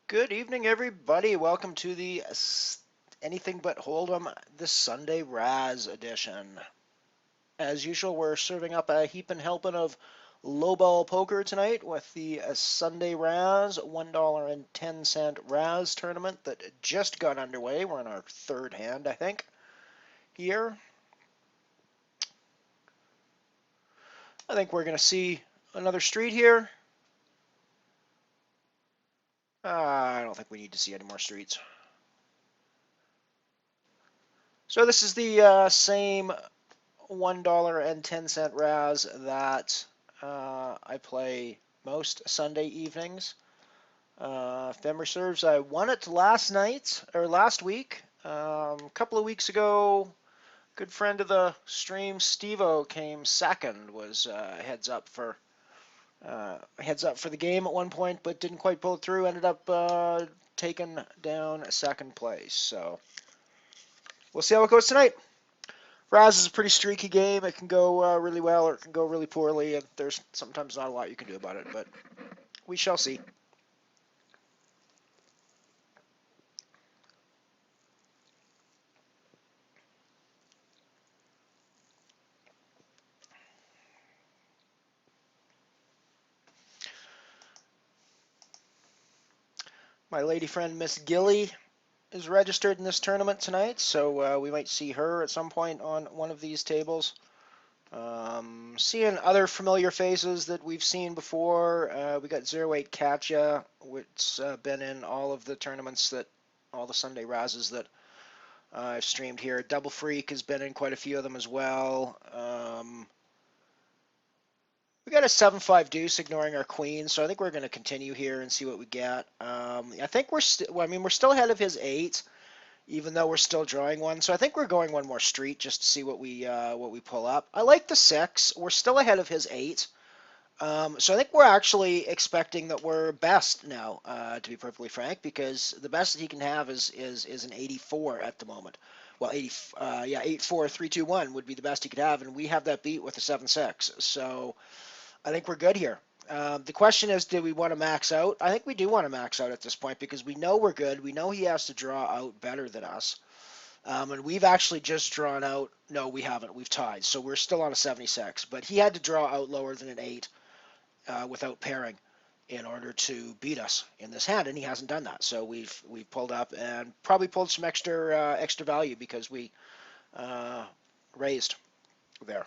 Good evening, everybody. Welcome to the Anything But Hold'em this Sunday Razz edition. As usual, we're serving up a heaping helping of lowball poker tonight with the Sunday Razz $1.10 Razz tournament that just got underway. We're in our third hand, I think, here. I think we're going to see another street here. I don't think we need to see any more streets. So this is the same $1.10 Razz that I play most Sunday evenings. If memory serves, I won it last week. A couple of weeks ago, good friend of the stream, Steve-O, came second. Was heads up for the game at one point, but didn't quite pull it through. Ended up taking down second place. So we'll see how it goes tonight. Razz is a pretty streaky game. It can go really well or it can go really poorly, and there's sometimes not a lot you can do about it, but we shall see. My lady friend Miss Gilly is registered in this tournament tonight, so we might see her at some point on one of these tables. Seeing other familiar faces that we've seen before. We got 08 Katja, which been in all of the tournaments all the Sunday Razzes that I've streamed here. Double Freak has been in quite a few of them as well. We got a 7-5 deuce ignoring our queen, so I think we're going to continue here and see what we get. I think we're we're still ahead of his 8, even though we're still drawing one. So I think we're going one more street just to see what we pull up. I like the 6. We're still ahead of his 8. So I think we're actually expecting that we're best now, to be perfectly frank, because the best that he can have is an 84 at the moment. Well, 8-4, 3-2-1 would be the best he could have, and we have that beat with a 7-6. So I think we're good here. The question is, do we want to max out? I think we do want to max out at this point because we know we're good. We know he has to draw out better than us. And we've actually just drawn out. No, we haven't. We've tied. So we're still on a 76. But he had to draw out lower than an 8 without pairing in order to beat us in this hand, and he hasn't done that. So we've pulled up and probably pulled some extra value because we raised there.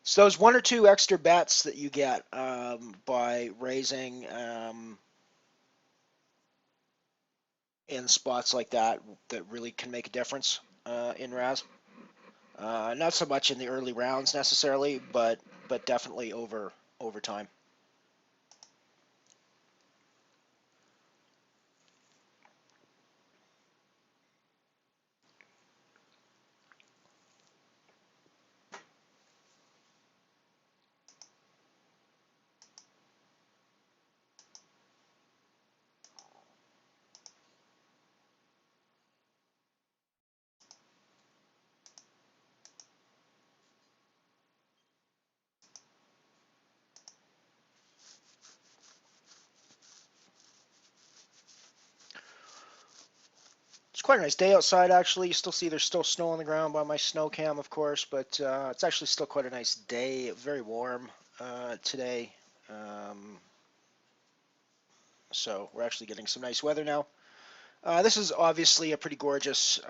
So those one or two extra bets that you get by raising in spots like that really can make a difference in Razz. Not so much in the early rounds necessarily, but definitely over time. It's quite a nice day outside, actually. You still see there's still snow on the ground by my snow cam, of course, but it's actually still quite a nice day. Very warm today. So we're actually getting some nice weather now. This is obviously a pretty gorgeous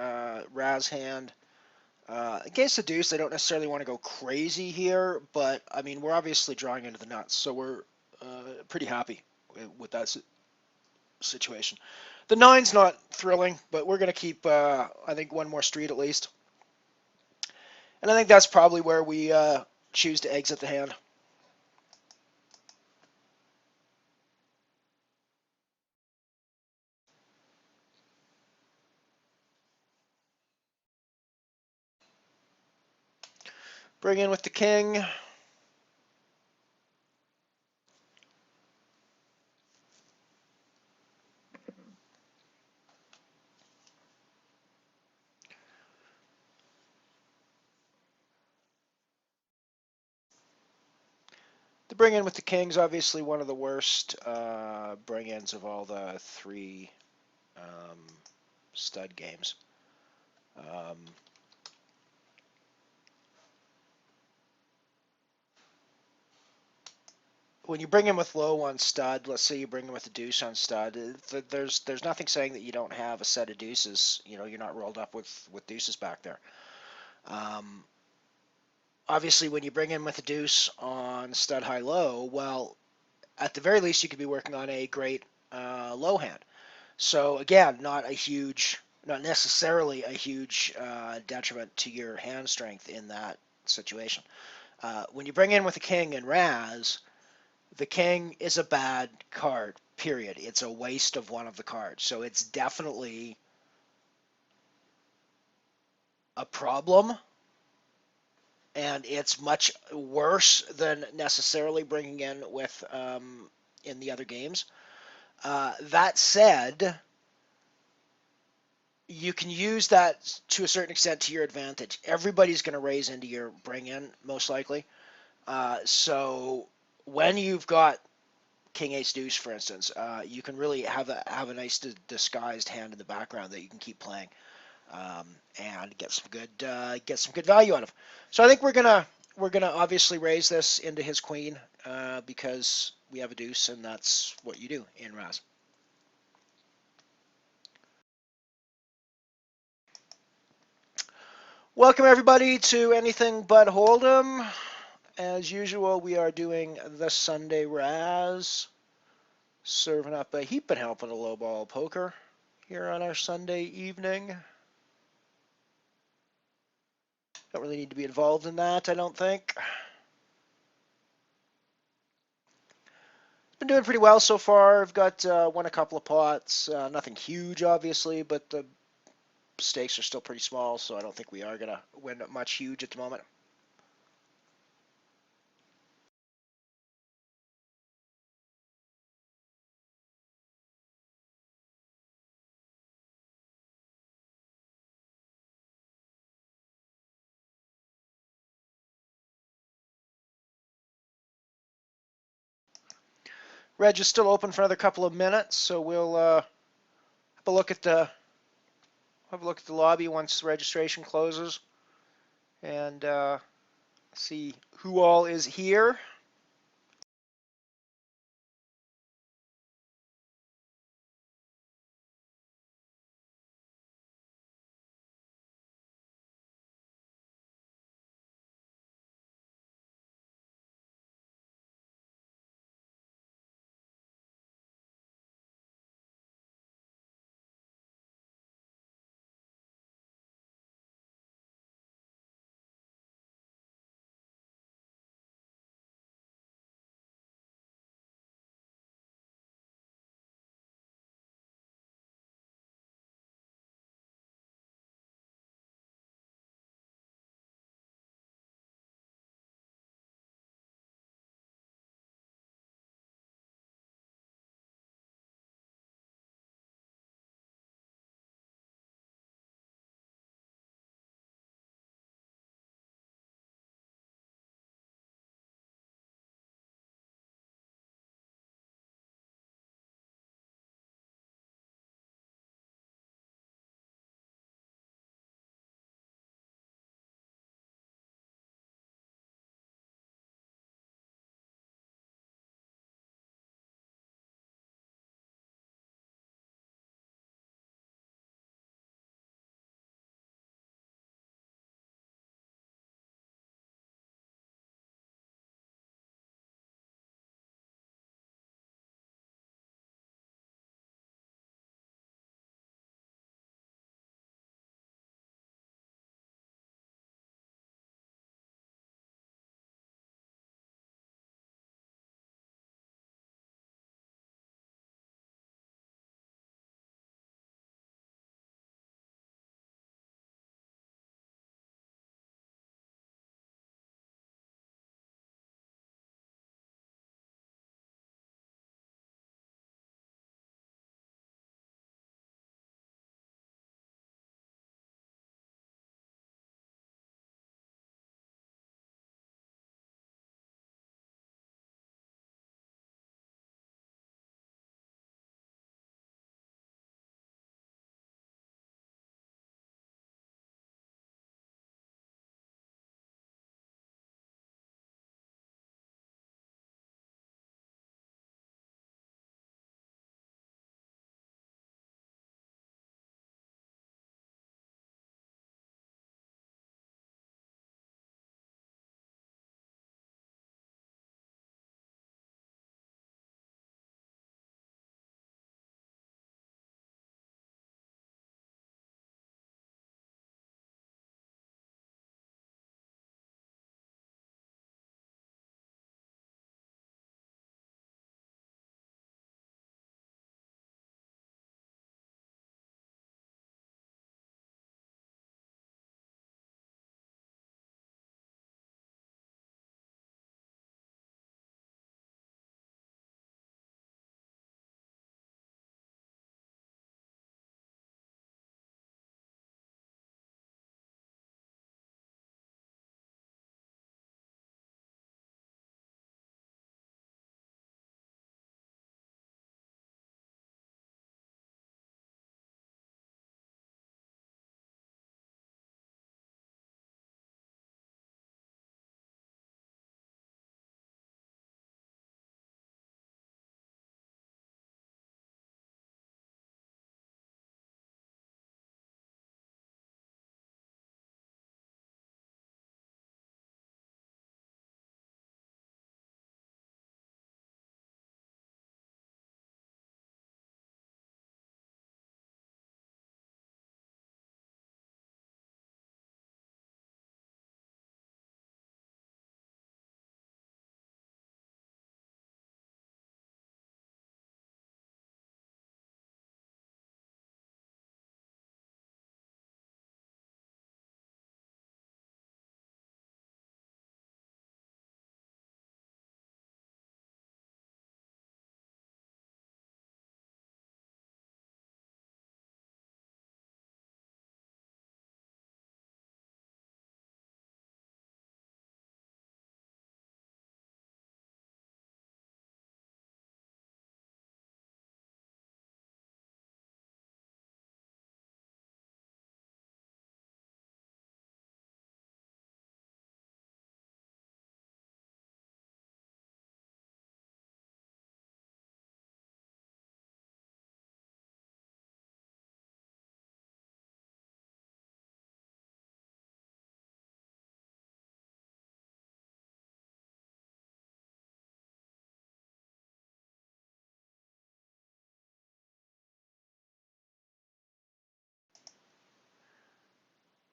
Razz hand. Against the deuce, I don't necessarily want to go crazy here, but I mean, we're obviously drawing into the nuts, so we're pretty happy with that situation. The 9's not thrilling, but we're going to keep, I think, one more street at least. And I think that's probably where we choose to exit the hand. Bring in with the king. The The bring in with the king's obviously one of the worst bring-ins of all the three stud games. When you bring in with low on stud, let's say you bring in with a deuce on stud, there's nothing saying that you don't have a set of deuces. You know, you're not rolled up with deuces back there. Obviously, when you bring in with a deuce on stud high low, well, at the very least, you could be working on a great low hand. So again, not necessarily a huge detriment to your hand strength in that situation. When you bring in with a king and Razz, the king is a bad card, period. It's a waste of one of the cards. So it's definitely a problem, and it's much worse than necessarily bringing in with in the other games. That said, you can use that to a certain extent to your advantage. Everybody's going to raise into your bring in, most likely. So when you've got King Ace Deuce, for instance, you can really have a nice disguised hand in the background that you can keep playing and get some good value out of. So I think we're gonna obviously raise this into his queen because we have a deuce, and that's what you do in Razz. Welcome everybody to Anything But HoldEm. As usual, we are doing the Sunday Razz, serving up a heap and helping a low ball poker here on our Sunday evening. Don't really need to be involved in that, I don't think. Been doing pretty well so far. I've got won a couple of pots. Nothing huge, obviously, but the stakes are still pretty small, so I don't think we are going to win much huge at the moment. Reg is still open for another couple of minutes, so we'll have a look at the lobby once registration closes and see who all is here.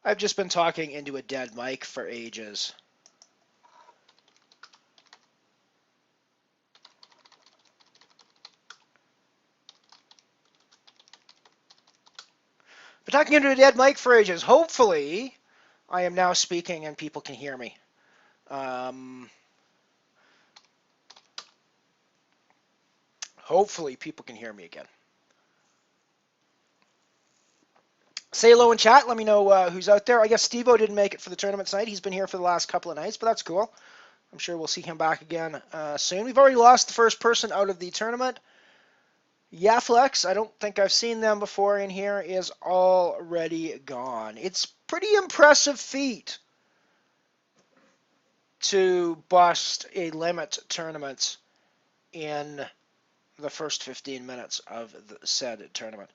I've just been talking into a dead mic for ages. Been talking into a dead mic for ages. Hopefully, I am now speaking and people can hear me. Hopefully, people can hear me again. Say hello in chat. Let me know who's out there. I guess Steve-O didn't make it for the tournament tonight. He's been here for the last couple of nights, but that's cool. I'm sure we'll see him back again soon. We've already lost the first person out of the tournament. Yaflex, I don't think I've seen them before in here, is already gone. It's pretty impressive feat to bust a limit tournament in the first 15 minutes of the said tournament.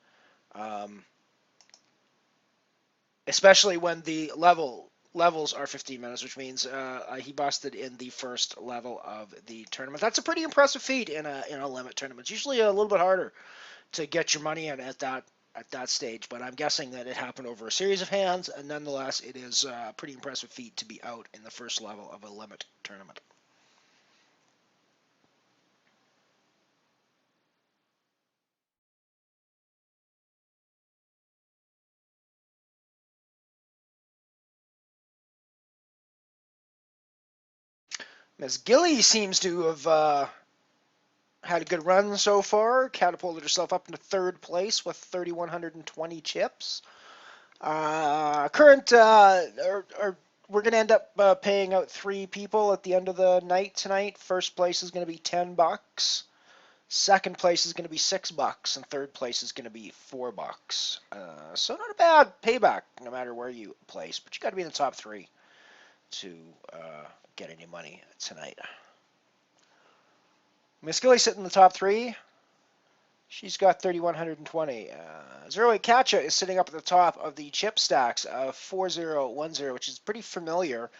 Especially when the levels are 15 minutes, which means he busted in the first level of the tournament. That's a pretty impressive feat in a limit tournament. It's usually a little bit harder to get your money in at that stage, but I'm guessing that it happened over a series of hands, and nonetheless, it is a pretty impressive feat to be out in the first level of a limit tournament. Ms. Gilly seems to have had a good run so far, catapulted herself up into third place with 3,120 chips. We're going to end up paying out 3 people at the end of the night tonight. First place is going to be $10. Second place is going to be $6, and third place is going to be $4. So not a bad payback, no matter where you place, but you got to be in the top 3 to get any money tonight. Miss Gilly sitting in the top 3. She's got 3,120. 08 Katcha is sitting up at the top of the chip stacks of 4010, which is pretty familiar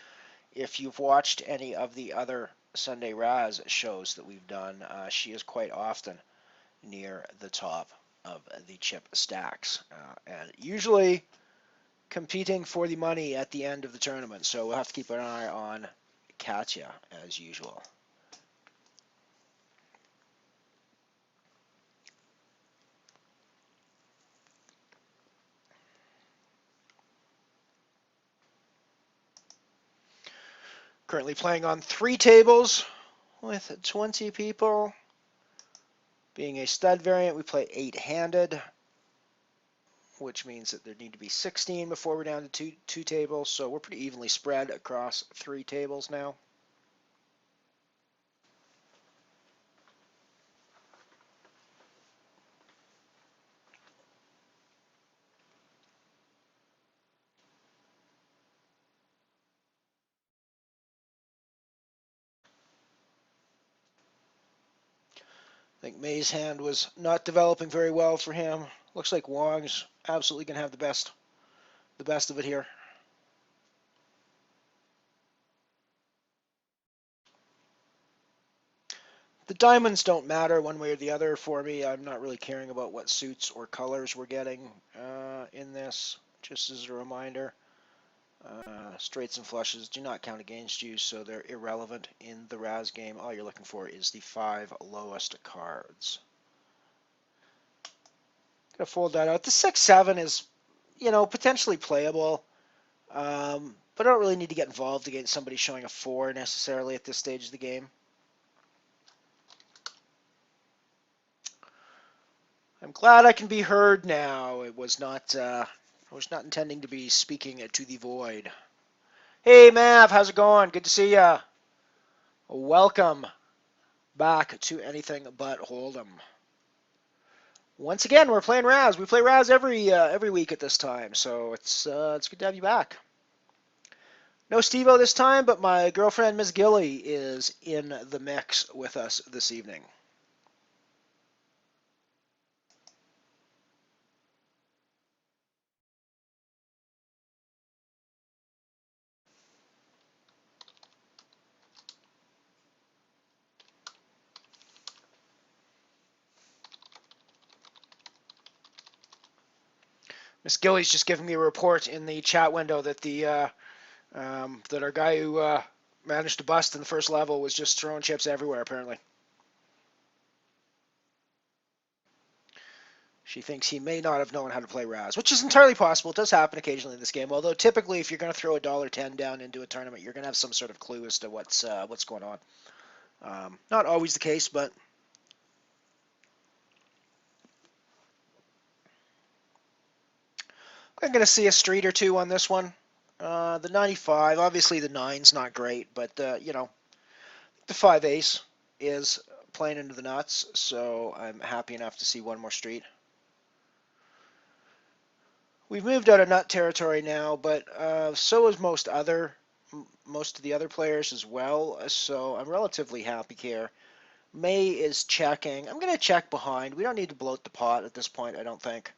if you've watched any of the other Sunday Razz shows that we've done. She is quite often near the top of the chip stacks, and usually competing for the money at the end of the tournament. So we'll have to keep an eye on Katya as usual. Currently playing on 3 tables with 20 people. Being a stud variant, we play 8-handed, which means that there need to be 16 before we're down to two tables. So we're pretty evenly spread across 3 tables now. I think May's hand was not developing very well for him. Looks like Wong's absolutely going to have the best of it here. The diamonds don't matter one way or the other for me. I'm not really caring about what suits or colors we're getting in this, just as a reminder. Straights and flushes do not count against you, so they're irrelevant in the Razz game. All you're looking for is the 5 lowest cards. Gonna fold that out. The 6-7 is, potentially playable, but I don't really need to get involved against somebody showing a 4 necessarily at this stage of the game. I'm glad I can be heard now. I was not intending to be speaking to the void. Hey, Mav, how's it going? Good to see ya. Welcome back to Anything But HoldEm. Once again, we're playing Razz. We play Razz every week at this time, so it's good to have you back. No Steve-O this time, but my girlfriend, Ms. Gilly, is in the mix with us this evening. Miss Gilly's just giving me a report in the chat window that that our guy who managed to bust in the first level was just throwing chips everywhere, apparently. She thinks he may not have known how to play Razz, which is entirely possible. It does happen occasionally in this game. Although typically, if you're going to throw $1.10 down into a tournament, you're going to have some sort of clue as to what's going on. Not always the case, but I'm going to see a street or two on this one. The 95, obviously the 9's not great, but you know, the 5 ace is playing into the nuts, so I'm happy enough to see one more street. We've moved out of nut territory now, but so is most of the other players as well, so I'm relatively happy here. May is checking. I'm going to check behind. We don't need to bloat the pot at this point, I don't think.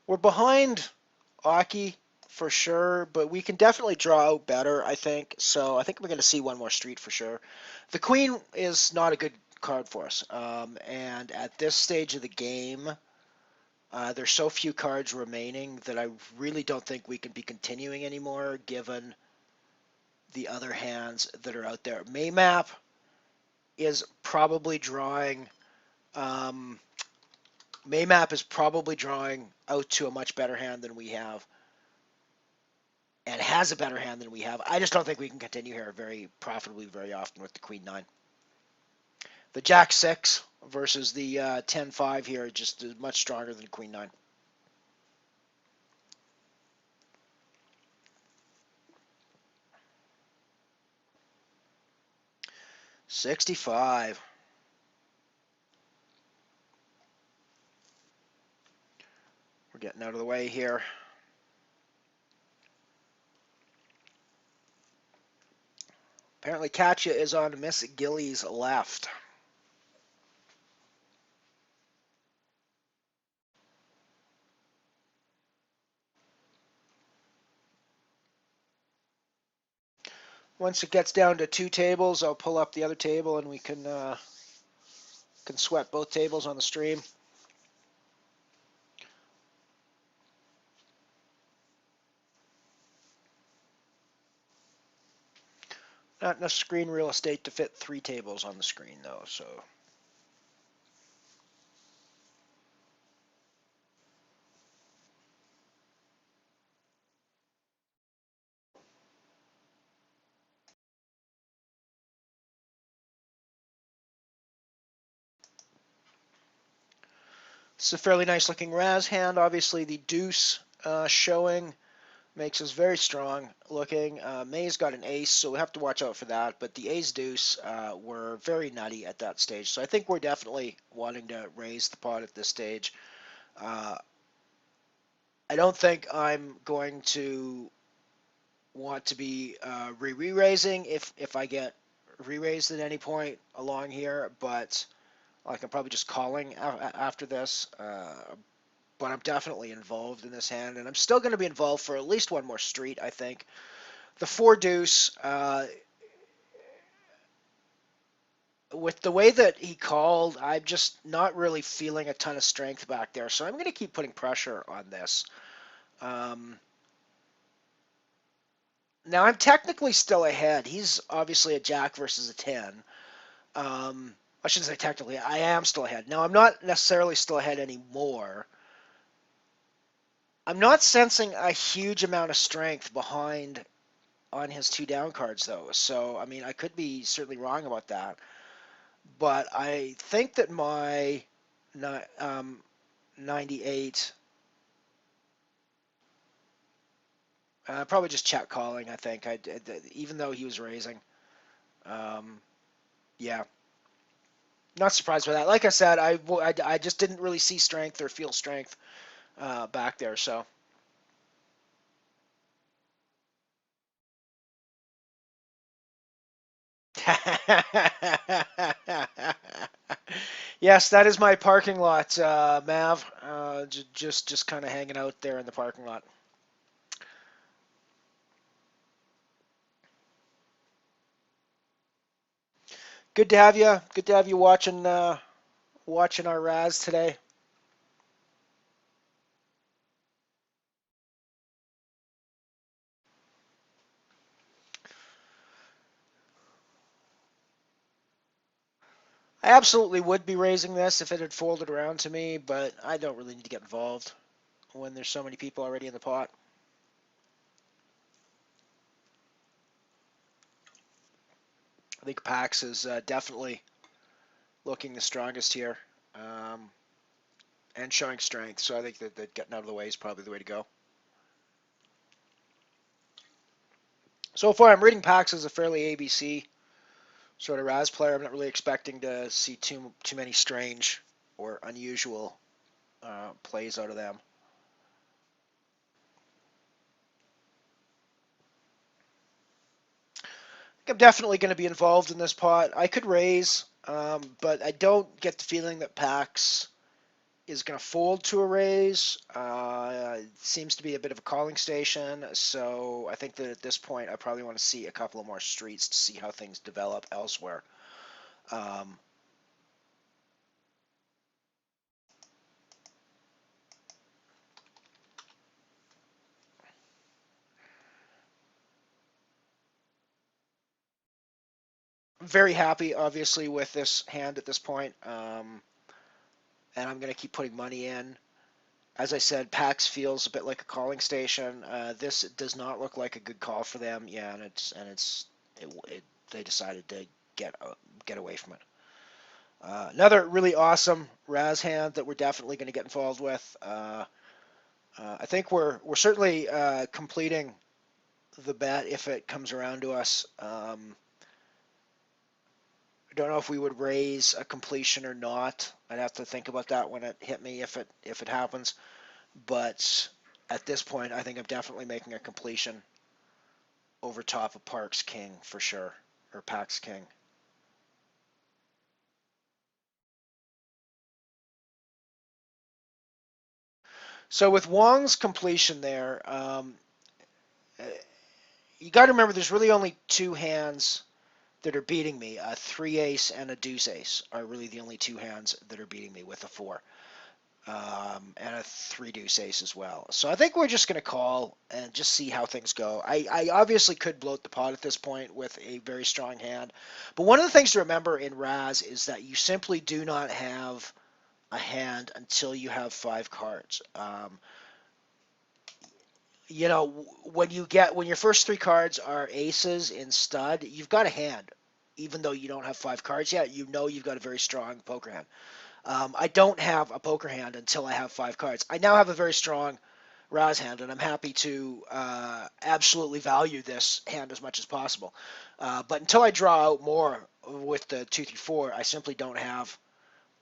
We're behind Aki for sure, but we can definitely draw out better, I think. So I think we're going to see one more street for sure. The queen is not a good card for us, and at this stage of the game, there's so few cards remaining that I really don't think we can be continuing anymore, given the other hands that are out there. Maymap is probably drawing. Um, Maymap is probably drawing out to a much better hand than we have, and has a better hand than we have. I just don't think we can continue here very profitably very often with the Queen 9. The Jack 6 versus the 10-5 here just is much stronger than Queen 9. $65. We're getting out of the way here. Apparently Katya is on Miss Gilly's left. Once it gets down to 2 tables, I'll pull up the other table and we can sweat both tables on the stream. Not enough screen real estate to fit 3 tables on the screen though, so. It's a fairly nice looking Razz hand. Obviously the deuce showing makes us very strong looking. May's got an ace, so we have to watch out for that. But the ace deuce were very nutty at that stage. So I think we're definitely wanting to raise the pot at this stage. I don't think I'm going to want to be re-raising if I get re-raised at any point along here, but like I'm probably just calling after this. But I'm definitely involved in this hand, and I'm still going to be involved for at least one more street, I think. The 4 deuce, with the way that he called, I'm just not really feeling a ton of strength back there, so I'm going to keep putting pressure on this. Now I'm technically still ahead. He's obviously a jack versus a 10. I shouldn't say technically. I am still ahead. Now I'm not necessarily still ahead anymore. I'm not sensing a huge amount of strength behind on his 2 down cards though. So I mean, I could be certainly wrong about that. But I think that my 98, probably just check calling. I think even though he was raising, yeah, not surprised by that. Like I said, I just didn't really see strength or feel strength back there. So yes, that is my parking lot, Mav. Just kind of hanging out there in the parking lot. Good to have you. Good to have you watching our Razz today. I absolutely would be raising this if it had folded around to me, but I don't really need to get involved when there's so many people already in the pot. I think Pax is definitely looking the strongest here, and showing strength. So I think that getting out of the way is probably the way to go. So far, I'm reading Pax as a fairly ABC sort of Razz player. I'm not really expecting to see too many strange or unusual plays out of them. I'm definitely going to be involved in this pot. I could raise, but I don't get the feeling that Pax is going to fold to a raise. It seems to be a bit of a calling station, so I think that at this point I probably want to see a couple of more streets to see how things develop elsewhere. Um, I'm very happy, obviously, with this hand at this point, and I'm going to keep putting money in. As I said, Pax feels a bit like a calling station. This does not look like a good call for them. Yeah, they decided to get away from it. Another really awesome Razz hand that we're definitely going to get involved with. I think we're certainly completing the bet if it comes around to us. I don't know if we would raise a completion or not. I'd have to think about that when it hit me if it happens. But at this point, I think I'm definitely making a completion over top of Park's King for sure, or Pax King. So with Wong's completion there, uh, you got to remember there's really only two hands that are beating me. A three ace and a deuce ace are really the only two hands that are beating me with a four. And a three deuce ace as well. So I think we're just going to call and just see how things go. I obviously could bloat the pot at this point with a very strong hand, but one of the things to remember in Razz is that you simply do not have a hand until you have five cards. When your first three cards are aces in stud, you've got a hand. Even though you don't have five cards yet, you know you've got a very strong poker hand. I don't have a poker hand until I have five cards. I now have a very strong Razz hand, and I'm happy to absolutely value this hand as much as possible. But until I draw out more with the 2 3 4, I simply don't have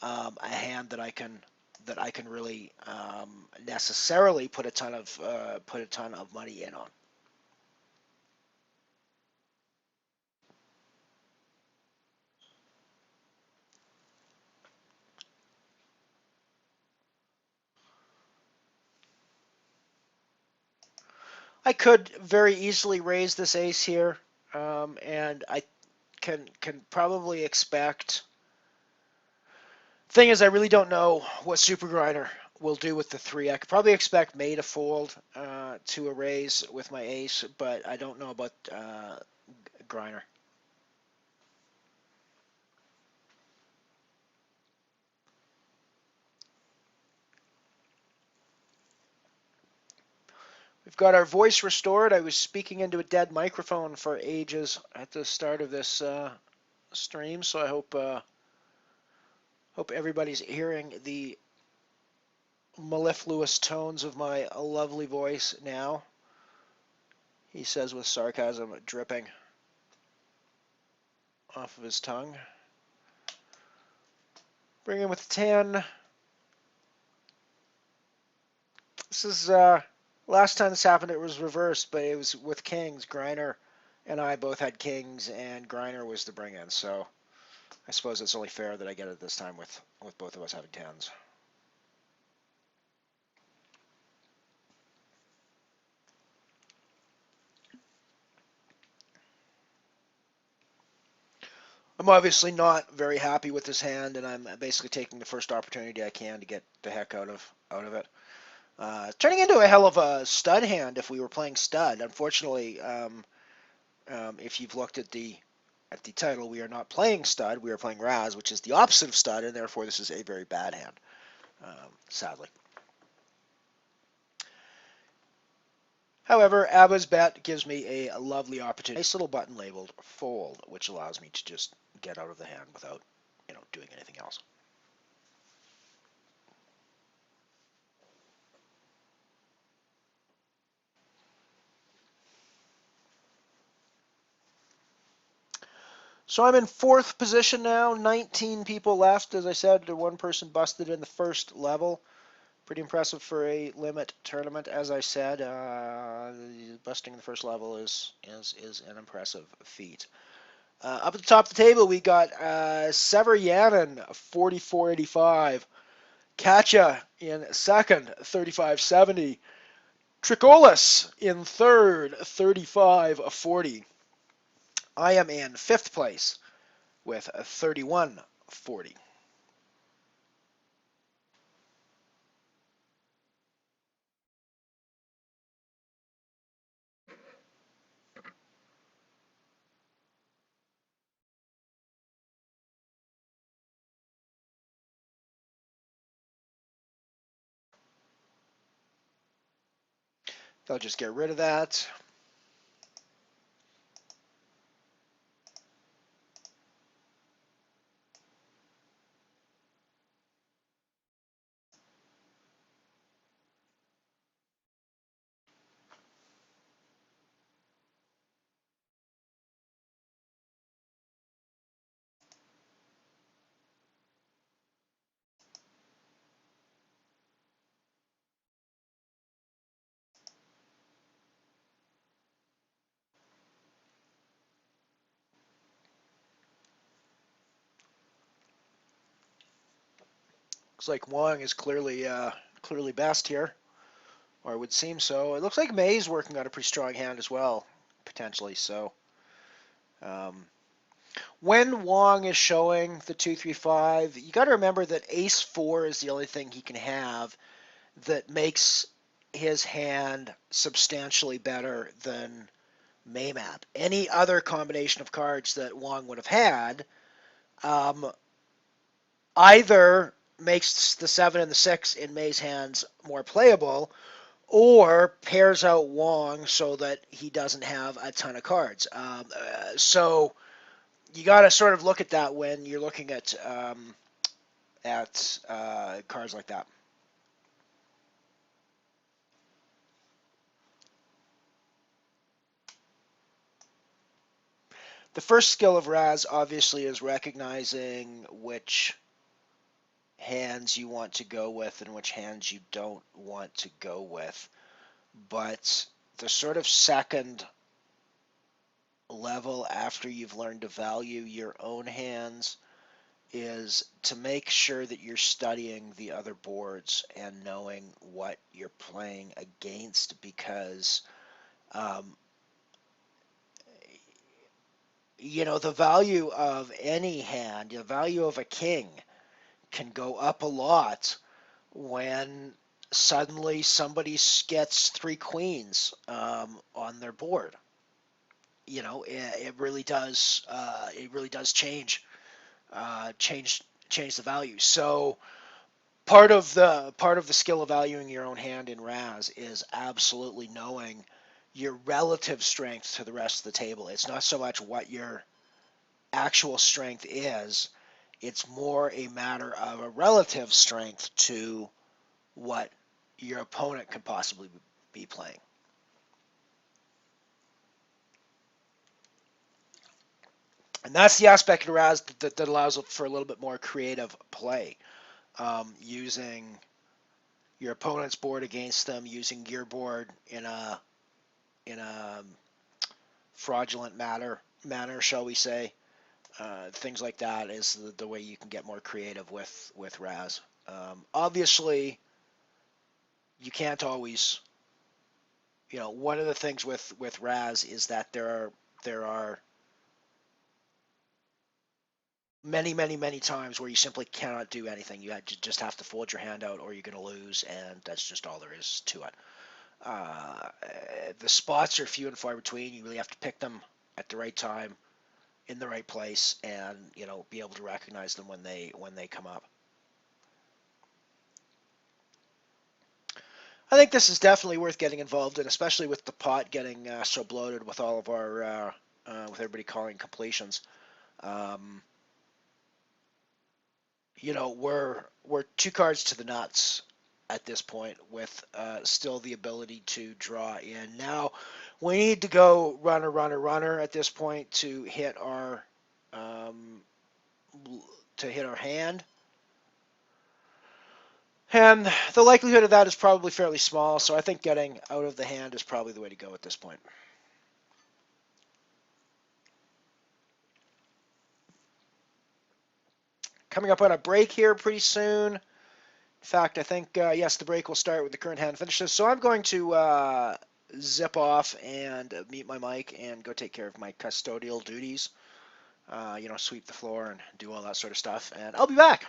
a hand that I can really necessarily put a ton of money in on. I could very easily raise this ace here, and I can probably expect. Thing is, I really don't know what Super Grinder will do with the three. I could probably expect May to fold to a raise with my ace, but I don't know about Griner. We've got our voice restored. I was speaking into a dead microphone for ages at the start of this stream, so I hope everybody's hearing the mellifluous tones of my lovely voice now. He says with sarcasm dripping off of his tongue. Bring him with 10. This is last time this happened. It was reversed, but it was with kings. Griner and I both had kings, and Griner was the bring-in. So I suppose it's only fair that I get it this time with both of us having tens. I'm obviously not very happy with this hand, and I'm basically taking the first opportunity I can to get the heck out of it. Turning into a hell of a stud hand if we were playing stud. Unfortunately, if you've looked at the title, we are not playing stud. We are playing Razz, which is the opposite of stud, and therefore this is a very bad hand, sadly. However, Abba's bet gives me a lovely opportunity. Nice little button labeled fold, which allows me to just get out of the hand without, doing anything else. So I'm in fourth position now. 19 people left. As I said, one person busted in the first level. Pretty impressive for a limit tournament. As I said, busting in the first level is an impressive feat. Up at the top of the table, we got Sever Yannon, 44.85. Katja in second, 35.70. Tricolis in third, 35.40. I am in fifth place with 31.40. They'll just get rid of that. Looks like Wong is clearly best here, or it would seem so. It looks like May's working on a pretty strong hand as well, potentially. So um, when Wong is showing the 2-3-5, you got to remember that Ace 4 is the only thing he can have that makes his hand substantially better than Maymap. Any other combination of cards that Wong would have had um, either makes the 7 and the 6 in May's hands more playable, or pairs out Wong so that he doesn't have a ton of cards. So you got to sort of look at that when you're looking at cards like that. The first skill of Razz obviously is recognizing which hands you want to go with and which hands you don't want to go with. But the sort of second level after you've learned to value your own hands is to make sure that you're studying the other boards and knowing what you're playing against, because um, the value of any hand, the value of a king can go up a lot when suddenly somebody gets three queens on their board. It really does. It really does change the value. So part of the skill of valuing your own hand in Razz is absolutely knowing your relative strength to the rest of the table. It's not so much what your actual strength is; it's more a matter of a relative strength to what your opponent could possibly be playing. And that's the aspect of Razz that allows for a little bit more creative play, using your opponent's board against them, using your board in a fraudulent manner, shall we say. Things like that is the way you can get more creative with Razz. Obviously, you can't always. One of the things with Razz is that there are many times where you simply cannot do anything. You just have to fold your hand out, or you're going to lose, and that's just all there is to it. Uh, the spots are few and far between. You really have to pick them at the right time, in the right place, and be able to recognize them when they come up. I think this is definitely worth getting involved in, especially with the pot getting so bloated with all of our with everybody calling completions. Um, we're two cards to the nuts at this point, with still the ability to draw in. Now we need to go runner at this point um, to hit our hand. And the likelihood of that is probably fairly small, so I think getting out of the hand is probably the way to go at this point. Coming up on a break here pretty soon. In fact, I think, yes, the break will start with the current hand finishes. So I'm going to zip off and mute my mic and go take care of my custodial duties. Sweep the floor and do all that sort of stuff. And I'll be back.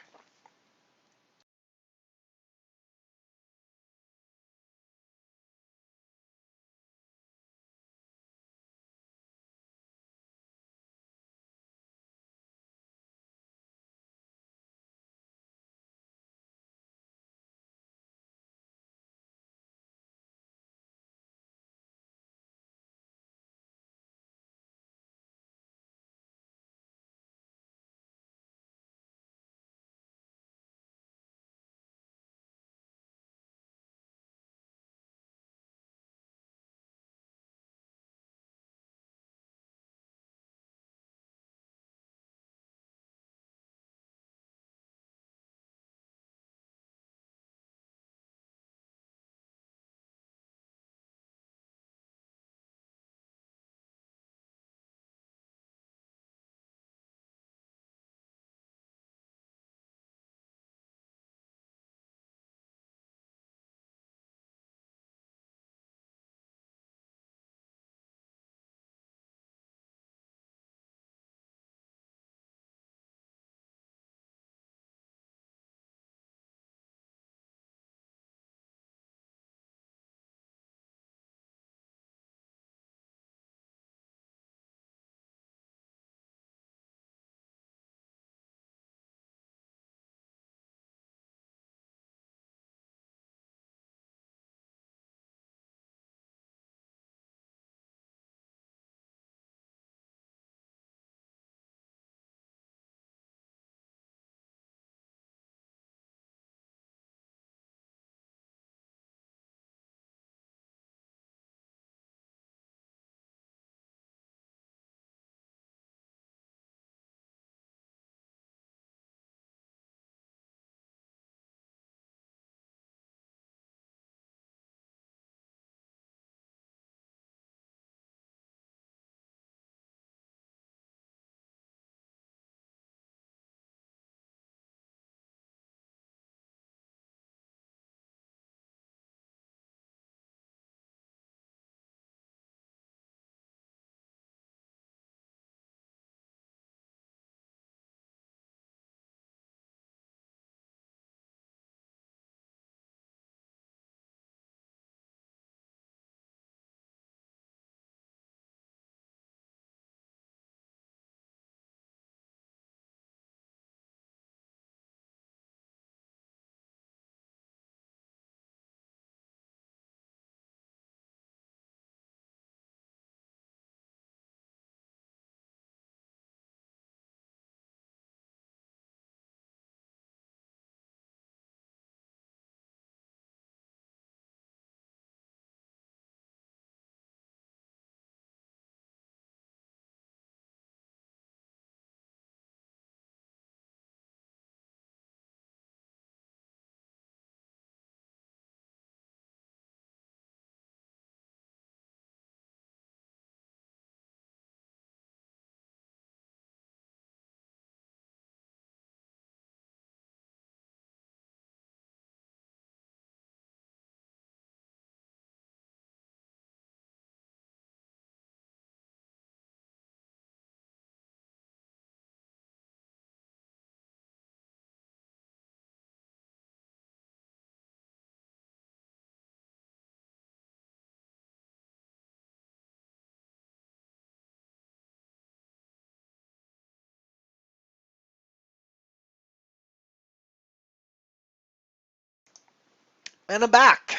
And I'm back.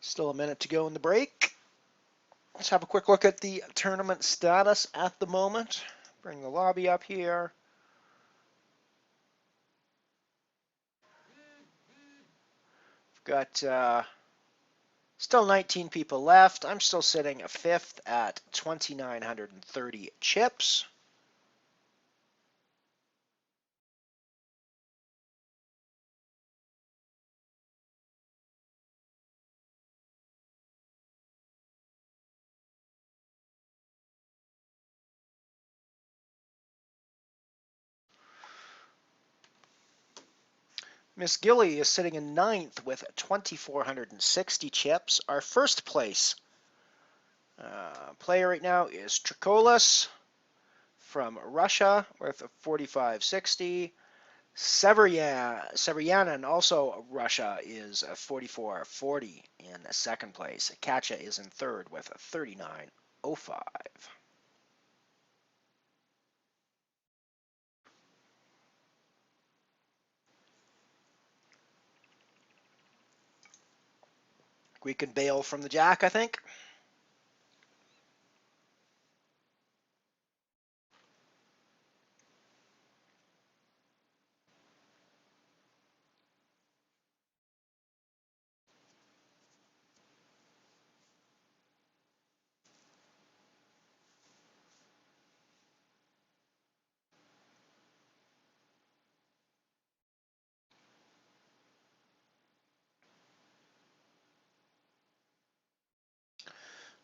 Still a minute to go in the break. Let's have a quick look at the tournament status at the moment. Bring the lobby up here. We've got still 19 people left. I'm still sitting fifth at 2,930 chips. Miss Gilly is sitting in ninth with 2,460 chips. Our first place player right now is Trikolis from Russia with 4,560. Severyanin, also Russia, is 4,440 in second place. Katya is in third with 3,905. We can bail from the jack, I think.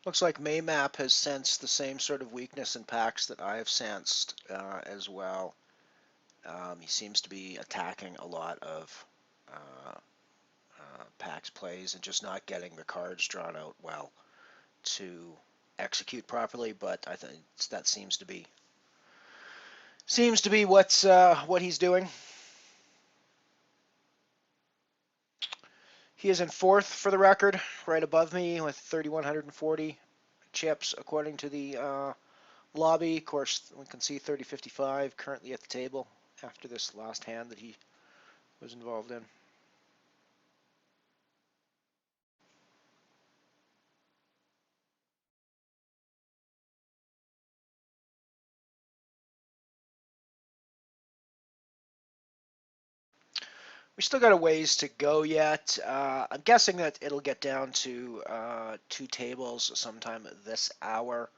Looks like Maymap has sensed the same sort of weakness in packs that I have sensed as well. He seems to be attacking a lot of packs plays and just not getting the cards drawn out well to execute properly. But I think that seems to be what he's doing. He is in fourth for the record, right above me with 3,140 chips according to the lobby. Of course, we can see 3055 currently at the table after this last hand that he was involved in. We still got a ways to go yet. I'm guessing that it'll get down to two tables sometime this hour.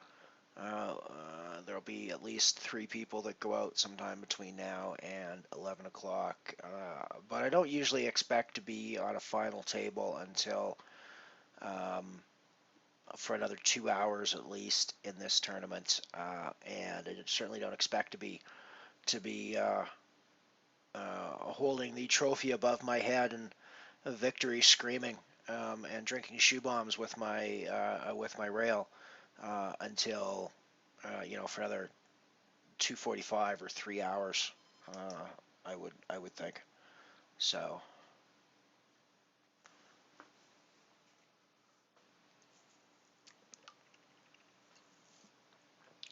There'll be at least three people that go out sometime between now and 11 o'clock. But I don't usually expect to be on a final table until for another 2 hours at least in this tournament. And I certainly don't expect to be holding the trophy above my head and victory screaming and drinking shoe bombs with my rail until for another 2:45 or 3 hours. I would think so.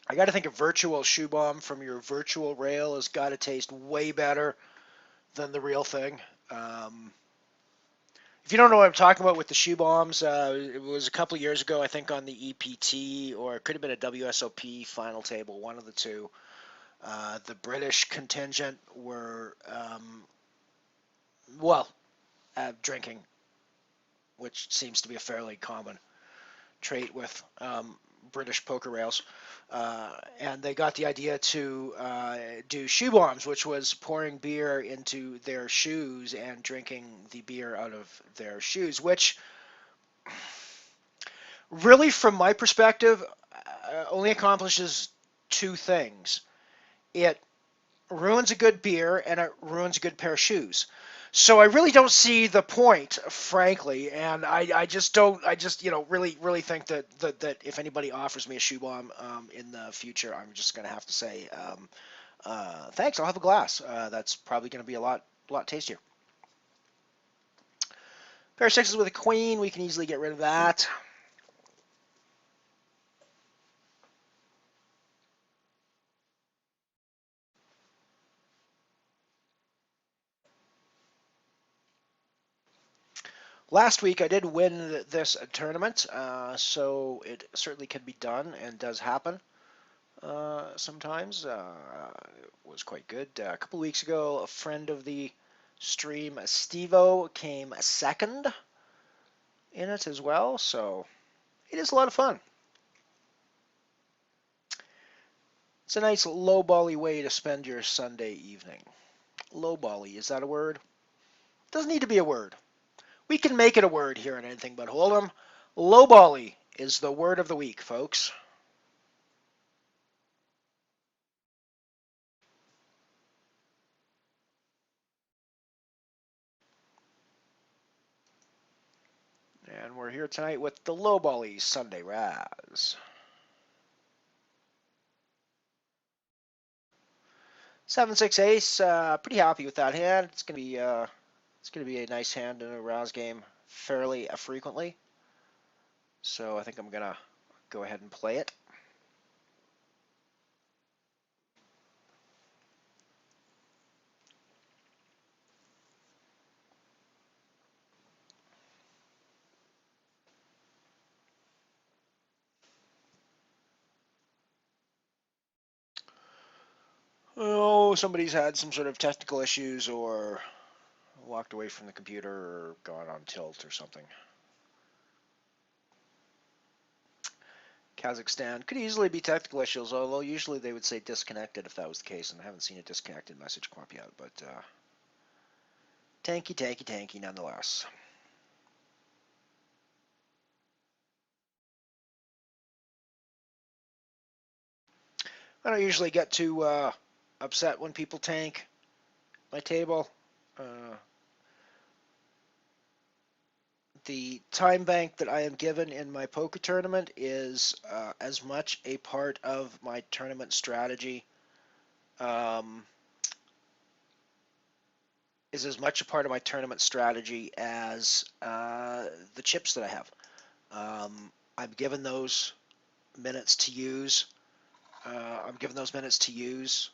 I got to think a virtual shoe bomb from your virtual rail has got to taste way better than the real thing. If you don't know what I'm talking about with the shoe bombs, it was a couple of years ago, I think, on the EPT, or it could have been a WSOP final table, one of the two. The British contingent were, well, drinking, which seems to be a fairly common trait with British poker rails. And they got the idea to do shoe bombs, which was pouring beer into their shoes and drinking the beer out of their shoes, which really, from my perspective, only accomplishes two things. It ruins a good beer and it ruins a good pair of shoes. So I really don't see the point, frankly, and I just don't. I just really think that if anybody offers me a shoe bomb in the future, I'm just gonna have to say thanks. I'll have a glass. That's probably gonna be a lot tastier. Pair of sixes with a queen. We can easily get rid of that. Last week I did win this tournament, so it certainly can be done and does happen sometimes. It was quite good. A couple weeks ago, a friend of the stream, Stevo, came second in it as well, so it is a lot of fun. It's a nice low-bally way to spend your Sunday evening. Low-bally, is that a word? Doesn't need to be a word. We can make it a word here on Anything But Hold'em. Low-bally is the word of the week, folks. And we're here tonight with the low-bally Sunday Razz. 7-6 ace, pretty happy with that hand. It's gonna be a nice hand in a Razz game fairly frequently. So I think I'm gonna go ahead and play it. Oh, somebody's had some sort of technical issues or walked away from the computer or gone on tilt or something. Kazakhstan could easily be technical issues, although usually they would say disconnected if that was the case, and I haven't seen a disconnected message come up yet, but tanky, tanky, tanky nonetheless. I don't usually get too upset when people tank my table. Uh, the time bank that I am given in my poker tournament is as much a part of my tournament strategy. Um, is as much a part of my tournament strategy as the chips that I have. I'm given those minutes to use. I'm given those minutes to use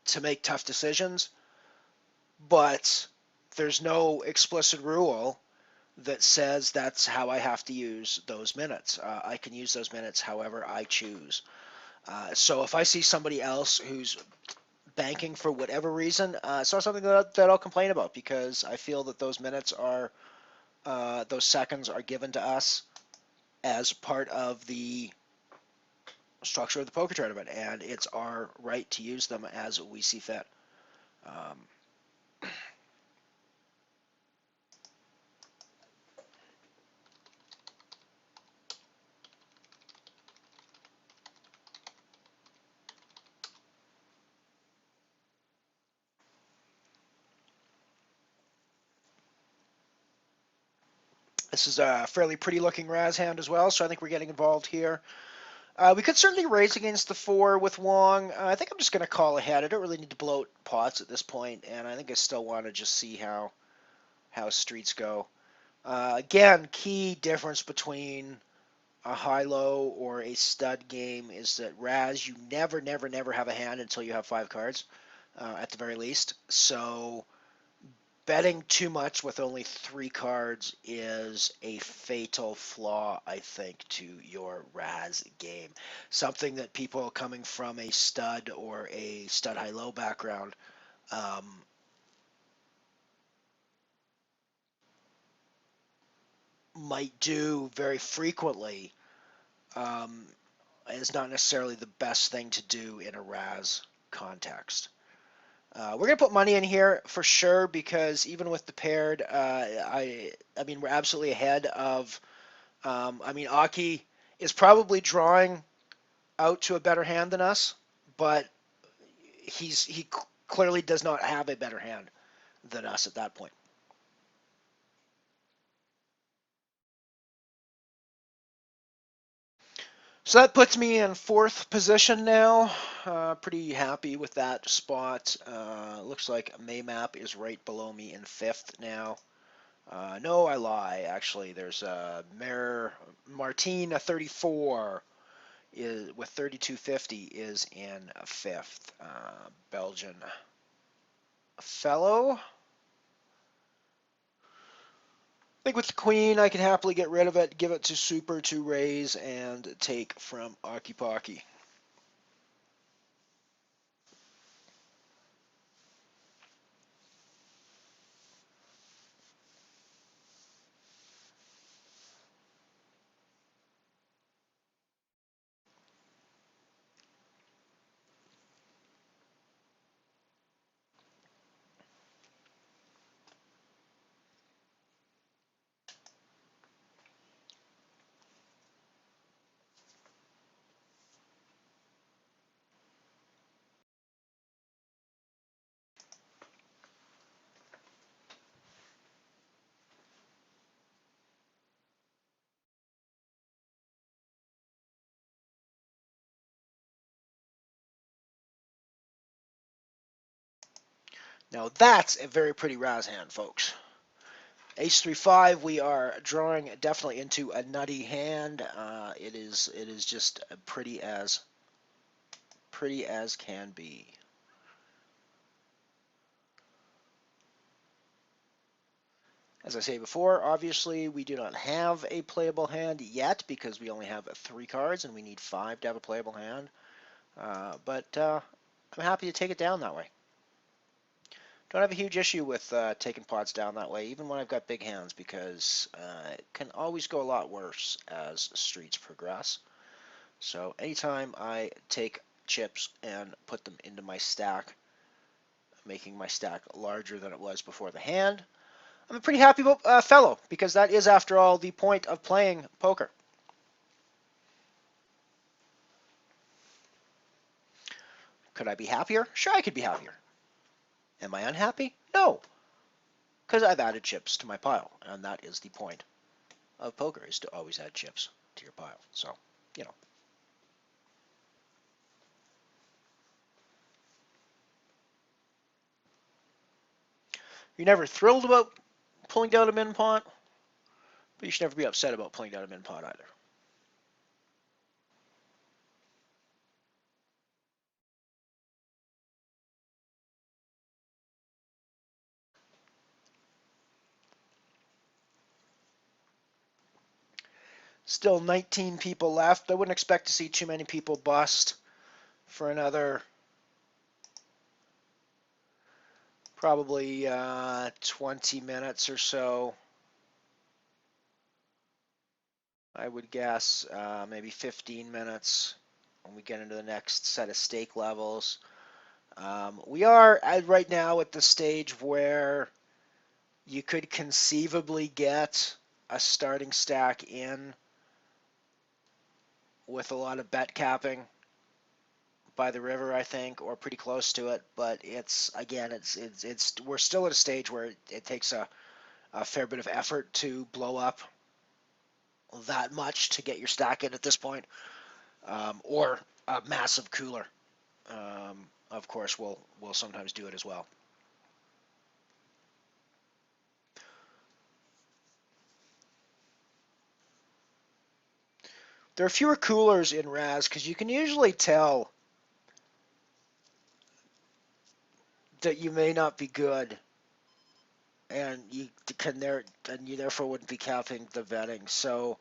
to make tough decisions, but there's no explicit rule that says that's how I have to use those minutes. I can use those minutes however I choose. So if I see somebody else who's banking for whatever reason, it's not something that I'll complain about because I feel that those minutes are, those seconds are given to us as part of the structure of the poker tournament, and it's our right to use them as we see fit. Um, this is a fairly pretty looking Razz hand as well, so I think we're getting involved here. We could certainly raise against the 4 with Wong. I think I'm just going to call ahead. I don't really need to bloat pots at this point, and I think I still want to just see how streets go. Again, key difference between a high-low or a stud game is that Razz, you never, never, never have a hand until you have 5 cards, at the very least. So betting too much with only 3 cards is a fatal flaw, I think, to your Razz game. Something that people coming from a stud or a stud high-low background might do very frequently um, is not necessarily the best thing to do in a Razz context. We're gonna put money in here for sure because even with the paired, I mean we're absolutely ahead of. I mean Aki is probably drawing out to a better hand than us, but he clearly does not have a better hand than us at that point. So that puts me in 4th position now. Pretty happy with that spot. Looks like Maymap is right below me in 5th now. No, I lie. Actually, there's Mayor Martine 34 is with 3250 is in 5th. Belgian fellow. think with the queen, I can happily get rid of it, give it to super to raise, and take from Aki Paki. Now that's a very pretty Razz hand, folks. Ace 3-5. We are drawing definitely into a nutty hand. It is just pretty as can be. As I say before, obviously we do not have a playable hand yet because we only have 3 cards and we need 5 to have a playable hand. But I'm happy to take it down that way. Don't have a huge issue with taking pots down that way, even when I've got big hands, because it can always go a lot worse as streets progress. So anytime I take chips and put them into my stack, making my stack larger than it was before the hand, I'm a pretty happy fellow, because that is, after all, the point of playing poker. Could I be happier? Sure, I could be happier. Am I unhappy? No, because I've added chips to my pile, and that is the point of poker, is to always add chips to your pile. So, you know. You're never thrilled about pulling down a min pot, but you should never be upset about pulling down a min pot either. Still 19 people left. I wouldn't expect to see too many people bust for another probably 20 minutes or so. I would guess maybe 15 minutes when we get into the next set of stake levels. We are right now at the stage where you could conceivably get a starting stack in with a lot of bet capping by the river, I think, or pretty close to it. But it's, again, it's we're still at a stage where it takes a fair bit of effort to blow up that much to get your stack in at this point, or a massive cooler. Of course, will sometimes do it as well. There are fewer coolers in Razz because you can usually tell that you may not be good, and you therefore wouldn't be capping the vetting. So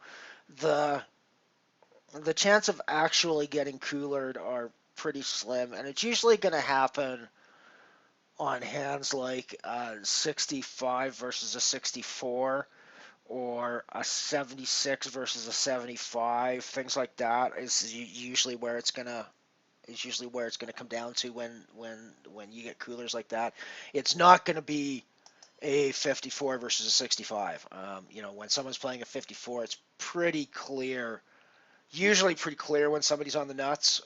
the the chance of actually getting coolered are pretty slim, and it's usually going to happen on hands like 65 versus a 64, or a 76 versus a 75. Things like that is usually where it's gonna come down to when you get coolers like that. It's not going to be a 54 versus a 65. When someone's playing a 54, it's pretty clear, usually pretty clear when somebody's on the nuts.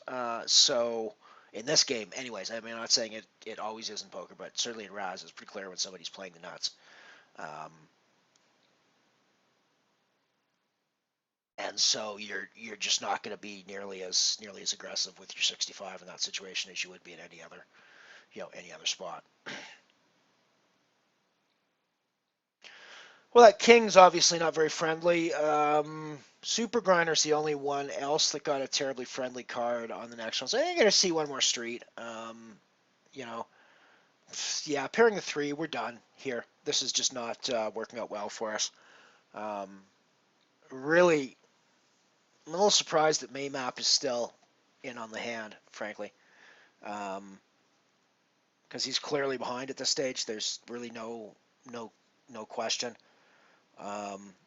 So in this game, anyways, I mean, I'm not saying it always is in poker, but certainly in Razz, it's pretty clear when somebody's playing the nuts. Um, and so you're just not going to be nearly as aggressive with your 65 in that situation as you would be in any other spot. Well, that king's obviously not very friendly. Super Grinder's the only one else that got a terribly friendly card on the next one. So I think you're going to see one more street. You know, yeah, pairing the 3, we're done here. This is just not working out well for us. Um, really, I'm a little surprised that Maymap is still in on the hand, frankly, because he's clearly behind at this stage. There's really no no question.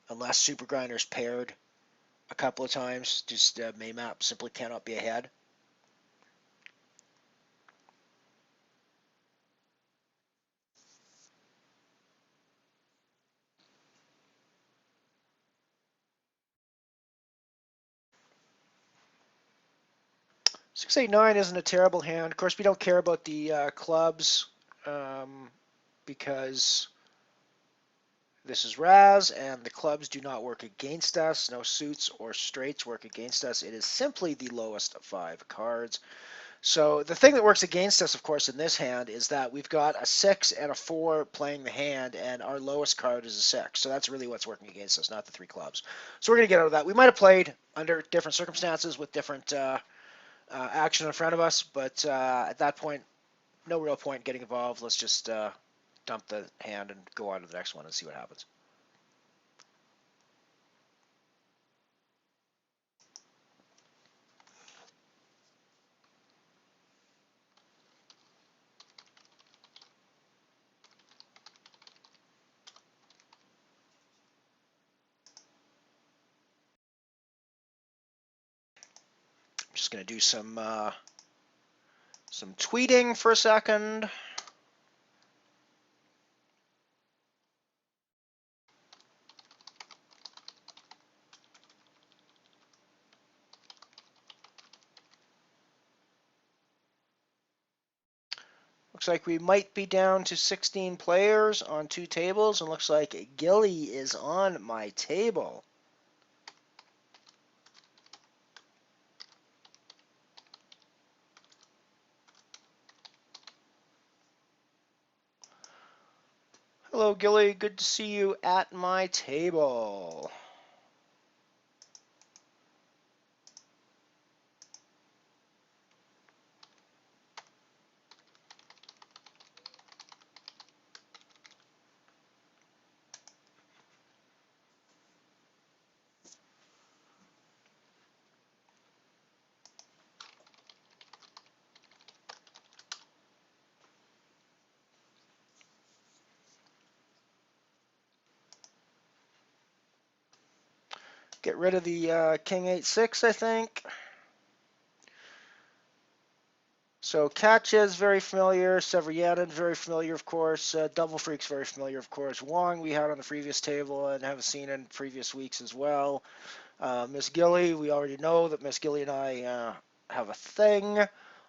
Unless Super Grinder's paired a couple of times, just Maymap simply cannot be ahead. 689 isn't a terrible hand. Of course, we don't care about the clubs um, because this is Razz, and the clubs do not work against us. No suits or straights work against us. It is simply the lowest of 5 cards. So the thing that works against us, of course, in this hand is that we've got a 6 and a 4 playing the hand, and our lowest card is a 6. So that's really what's working against us, not the 3 clubs. So we're going to get out of that. We might have played under different circumstances with different action in front of us, but at that point, no real point getting involved. Let's just dump the hand and go on to the next one and see what happens. I'm just going to do some tweeting for a second. Looks like we might be down to 16 players on 2 tables, and looks like Gilly is on my table. Hello, Gilly. Good to see you at my table. Get rid of the King 8-6, I think. So Katya's very familiar, Severianin very familiar, of course. Double Freak's very familiar, of course. Wong we had on the previous table and have seen in previous weeks as well. Miss Gilly, we already know that Miss Gilly and I have a thing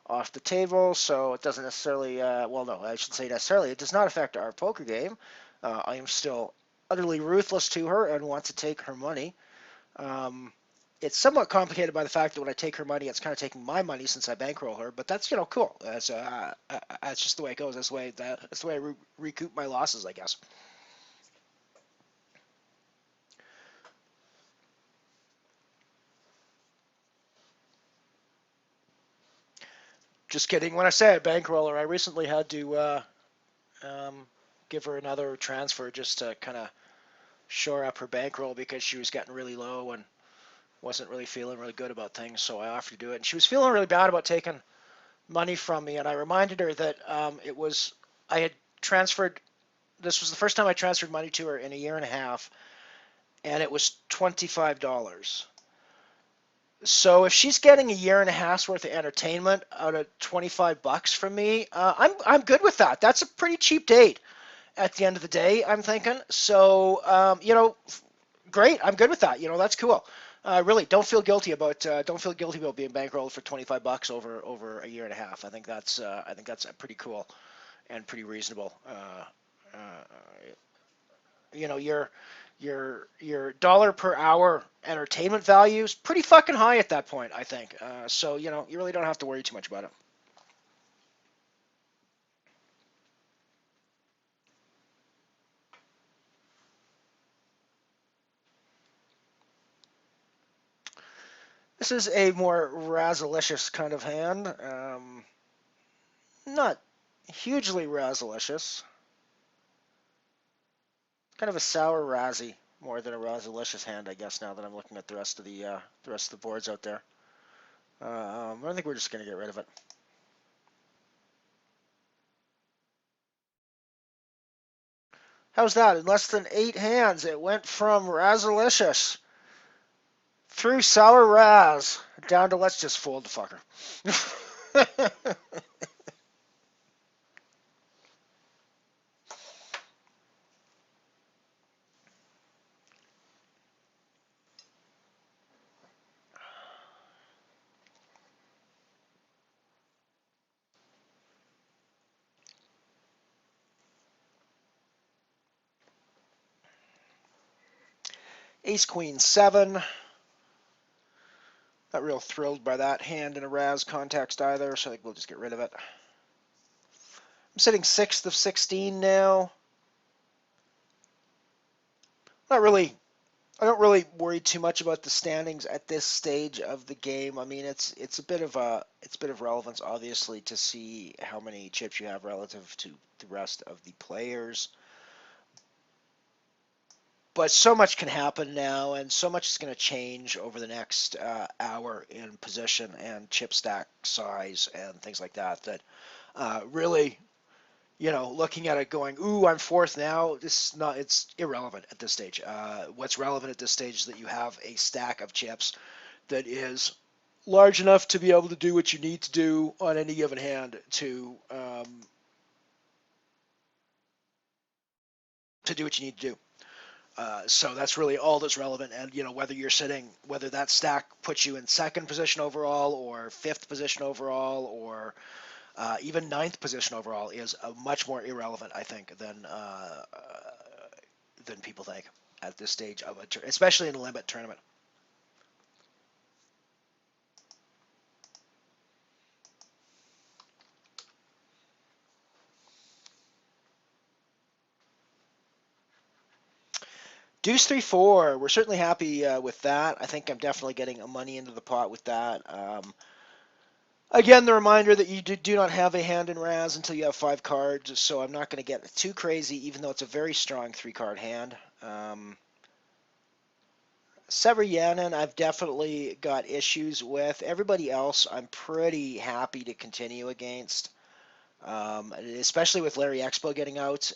off the table, so it doesn't necessarily, well, no, I should say necessarily, it does not affect our poker game. I am still utterly ruthless to her and want to take her money. It's somewhat complicated by the fact that when I take her money, it's kind of taking my money since I bankroll her. But that's cool. That's just the way it goes. That's the way I recoup my losses, I guess. Just kidding. When I say I bankroll her, I recently had to um, give her another transfer just to kind of shore up her bankroll because she was getting really low and wasn't really feeling really good about things. So I offered to do it, and she was feeling really bad about taking money from me. And I reminded her that I had transferred. This was the first time I transferred money to her in a year and a half, and it was $25. So if she's getting a year and a half's worth of entertainment out of $25 from me, I'm good with that. That's a pretty cheap date at the end of the day, I'm thinking. So great. I'm good with that. That's cool. Really, don't feel guilty about being bankrolled for $25 over a year and a half. I think that's pretty cool and pretty reasonable. Your your dollar per hour entertainment value is pretty fucking high at that point, I think. So you really don't have to worry too much about it. This is a more Razzalicious kind of hand. Not hugely Razzalicious. Kind of a sour Razzie. More than a Razz hand, I guess. Now that I'm looking at the rest of the boards out there, I think we're just gonna get rid of it. How's that? In less than 8 hands, it went from Razzalicious through Sour Razz down to let's just fold the fucker. Ace Queen 7. Not real thrilled by that hand in a Razz context either, so I think we'll just get rid of it. I'm sitting 6th of 16 now. Not really. I don't really worry too much about the standings at this stage of the game. I mean, it's a bit of relevance, obviously, to see how many chips you have relative to the rest of the players. But so much can happen now, and so much is going to change over the next hour in position and chip stack size and things like that. That really, looking at it going, ooh, I'm 4th now. It's irrelevant at this stage. What's relevant at this stage is that you have a stack of chips that is large enough to be able to do what you need to do on any given hand to do what you need to do. So that's really all that's relevant. And, whether that stack puts you in 2nd position overall or 5th position overall or even 9th position overall is much more irrelevant, I think, than people think at this stage of especially in a limit tournament. Deuce 3-4. We're certainly happy with that. I think I'm definitely getting money into the pot with that. Again, the reminder that you do not have a hand in Razz until you have 5 cards, so I'm not going to get too crazy, even though it's a very strong 3-card hand. Severianen, I've definitely got issues with. Everybody else, I'm pretty happy to continue against, especially with Larry Expo getting out.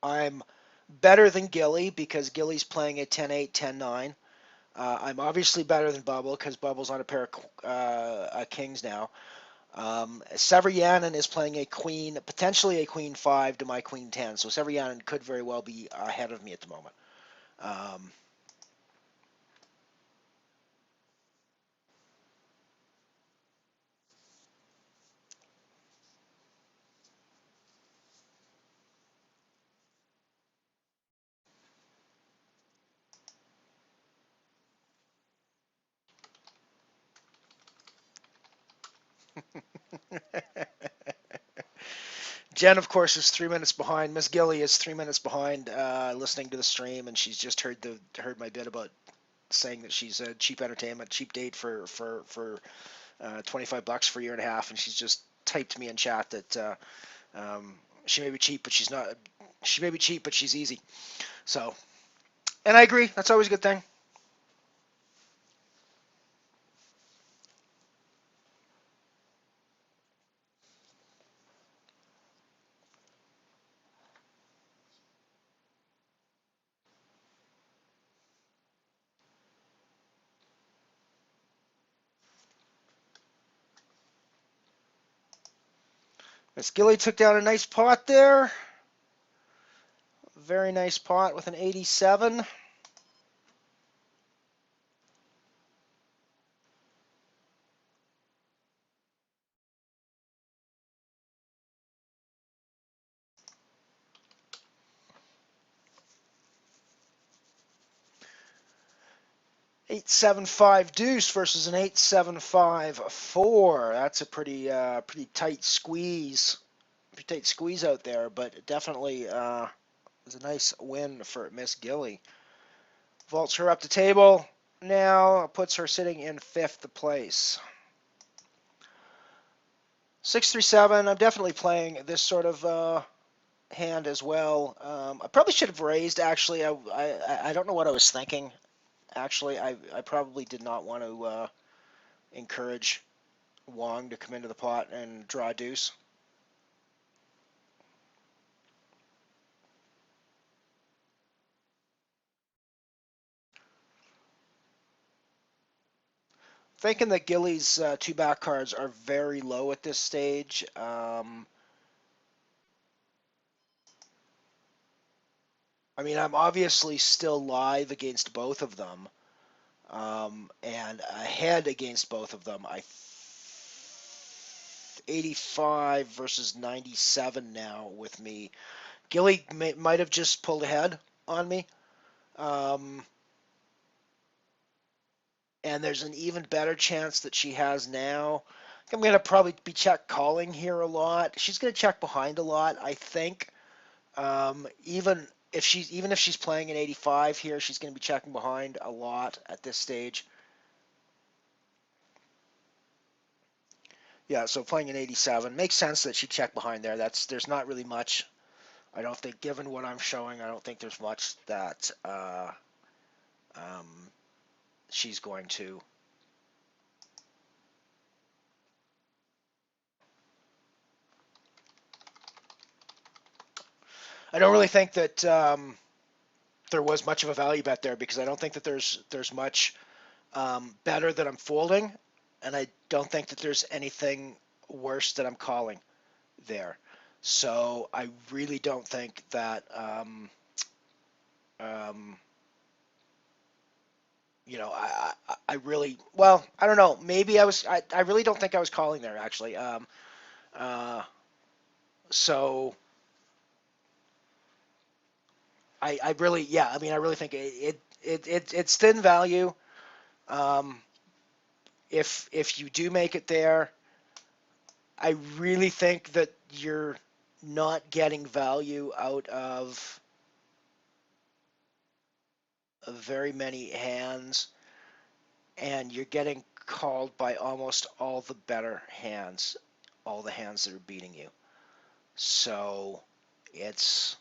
I'm better than Gilly because Gilly's playing a 10-8, 10-9. I'm obviously better than Bubble because Bubble's on a pair of kings now. Severianen is playing a queen, potentially a queen 5 to my queen 10. So Severianen could very well be ahead of me at the moment. Jen, of course, is 3 minutes behind. Miss Gilly is 3 minutes behind, listening to the stream, and she's just heard my bit about saying that she's a cheap entertainment, cheap date for $25 for a year and a half, and she's just typed me in chat that she may be cheap, but she's not. She may be cheap, but she's easy. So, and I agree. That's always a good thing. Miss Gilly took down a nice pot there. Very nice pot with an 87. $8.75 deuce versus an $8.75 4. That's a pretty tight squeeze. Pretty tight squeeze out there, but definitely is a nice win for Miss Gilly. Vaults her up the table now, puts her sitting in 5th place. 637. I'm definitely playing this sort of hand as well. I probably should have raised. Actually, I don't know what I was thinking. Actually, I probably did not want to encourage Wong to come into the pot and draw a deuce. Thinking that Gilly's two back cards are very low at this stage. I mean, I'm obviously still live against both of them, and ahead against both of them. 85 versus 97 now with me. Gilly might have just pulled ahead on me. Um, and there's an even better chance that she has now. I'm going to probably be check calling here a lot. She's going to check behind a lot, I think. Even if she's playing an 85 here, she's going to be checking behind a lot at this stage. Yeah, so playing an 87 makes sense that she checked behind there. There's not really much. I don't think, given what I'm showing, I don't think there's much that um, she's going to. I don't really think that there was much of a value bet there because I don't think that there's much better that I'm folding, and I don't think that there's anything worse that I'm calling there. So I really don't think that um, I really well I don't know, maybe I really don't think I was calling there actually. Uh, so I really yeah I mean I really think it's thin value. Um, if you do make it there, I really think that you're not getting value out of very many hands, and you're getting called by almost all the better hands, all the hands that are beating you. So it's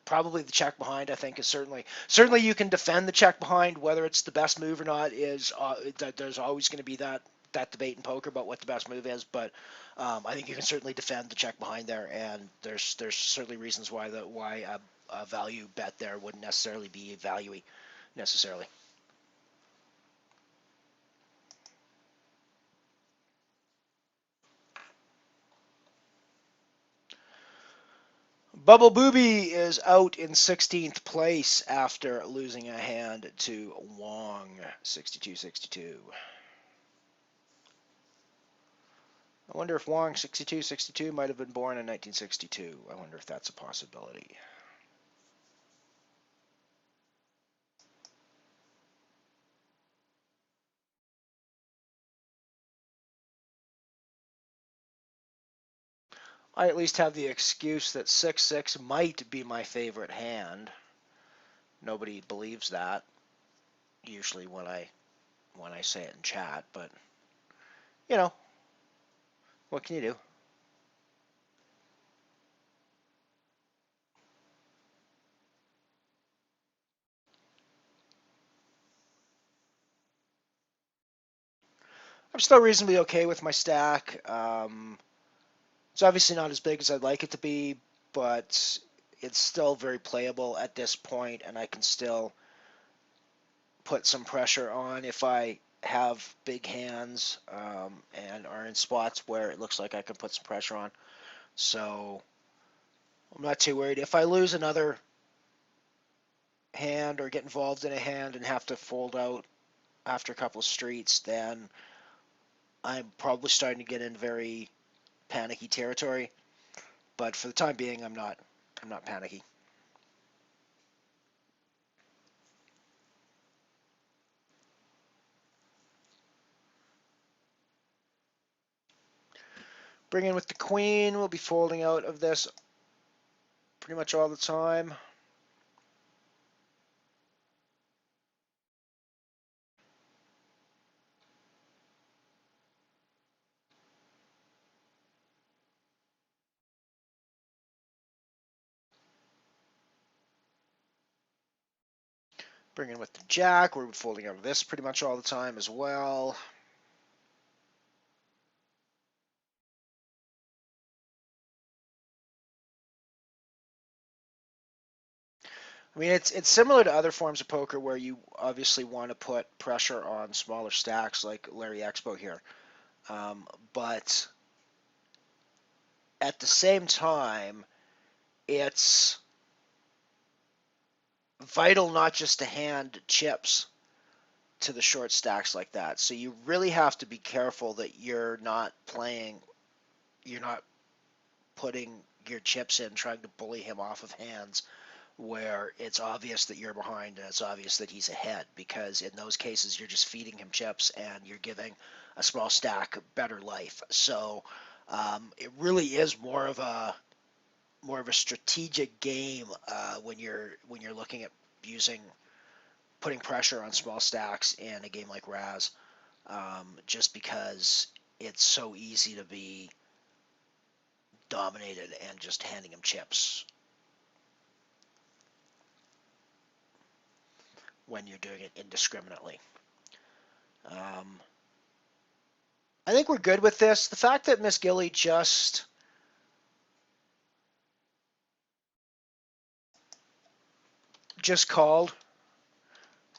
probably the check behind. I think is certainly you can defend the check behind. Whether it's the best move or not is there's always going to be that debate in poker about what the best move is. But I think you can certainly defend the check behind there, and there's certainly reasons why a value bet there wouldn't necessarily be value necessarily. Bubble Booby is out in 16th place after losing a hand to Wong, 62-62. I wonder if Wong 62-62 might have been born in 1962. I wonder if that's a possibility. I at least have the excuse that 6-6 might be my favorite hand. Nobody believes that usually when I say it in chat, but you know, what can you do? I'm still reasonably okay with my stack. It's obviously not as big as I'd like it to be, but it's still very playable at this point, and I can still put some pressure on if I have big hands and are in spots where it looks like I can put some pressure on. So I'm not too worried. If I lose another hand or get involved in a hand and have to fold out after a couple of streets, then I'm probably starting to get in very panicky territory. But for the time being, I'm not. I'm not panicky. Bring in with the queen. We'll be folding out of this pretty much all the time. Bring in with the jack. We're folding out of this pretty much all the time as well. I mean, it's similar to other forms of poker where you obviously want to put pressure on smaller stacks like Larry Expo here. But at the same time, it's vital not just to hand chips to the short stacks like that. So you really have to be careful that you're not putting your chips in trying to bully him off of hands where it's obvious that you're behind and it's obvious that he's ahead, because in those cases you're just feeding him chips and you're giving a small stack better life. So it really is more of a strategic game when you're looking at using putting pressure on small stacks in a game like Razz, just because it's so easy to be dominated and just handing him chips when you're doing it indiscriminately. I think we're good with this. The fact that Miss Gilly just called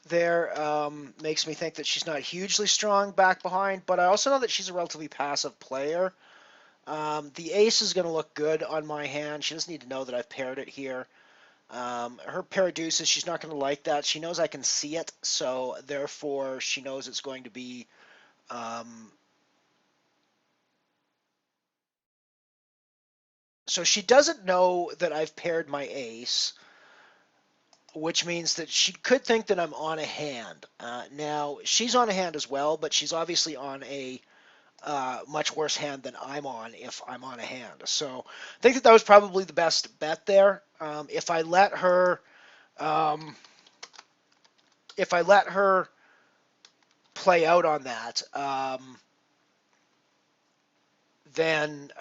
there makes me think that she's not hugely strong back behind, but I also know that she's a relatively passive player. The ace is going to look good on my hand. She doesn't need to know that I've paired it here. Her pair of deuces, she's not going to like that. She knows I can see it, so therefore she knows it's going to be so she doesn't know that I've paired my ace, which means that she could think that I'm on a hand. Now, she's on a hand as well, but she's obviously on a much worse hand than I'm on if I'm on a hand. So I think that was probably the best bet there. Um, if I let her play out on that, then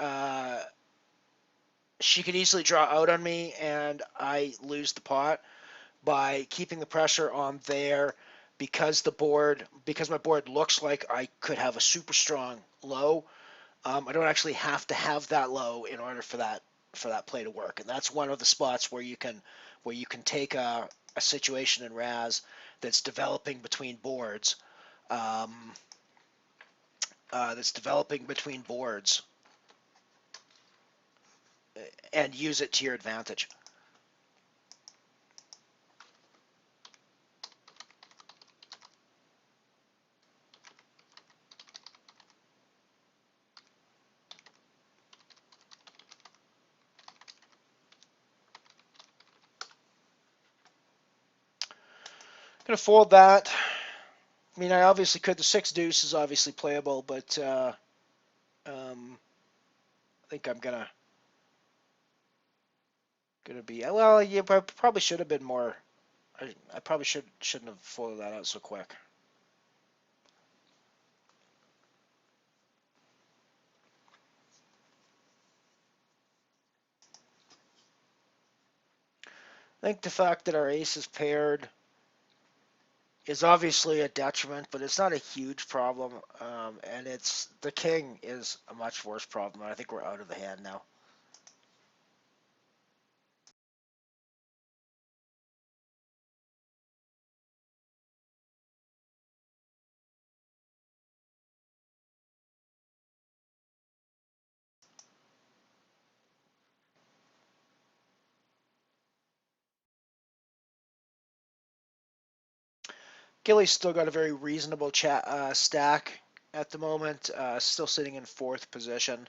she could easily draw out on me and I lose the pot by keeping the pressure on there, because my board looks like I could have a super strong low. I don't actually have to have that low in order for that play to work, and that's one of the spots where you can take a situation in Razz that's developing between boards, um, that's developing between boards, and use it to your advantage. Gonna fold that. I mean, I obviously could. The six deuce is obviously playable, but I think I'm gonna be well. Yeah, I probably should have been more. I probably shouldn't have folded that out so quick. I think the fact that our ace is paired is obviously a detriment, but it's not a huge problem. And it's the king is a much worse problem. I think we're out of the hand now. Gilly's still got a very reasonable stack at the moment. Still sitting in fourth position,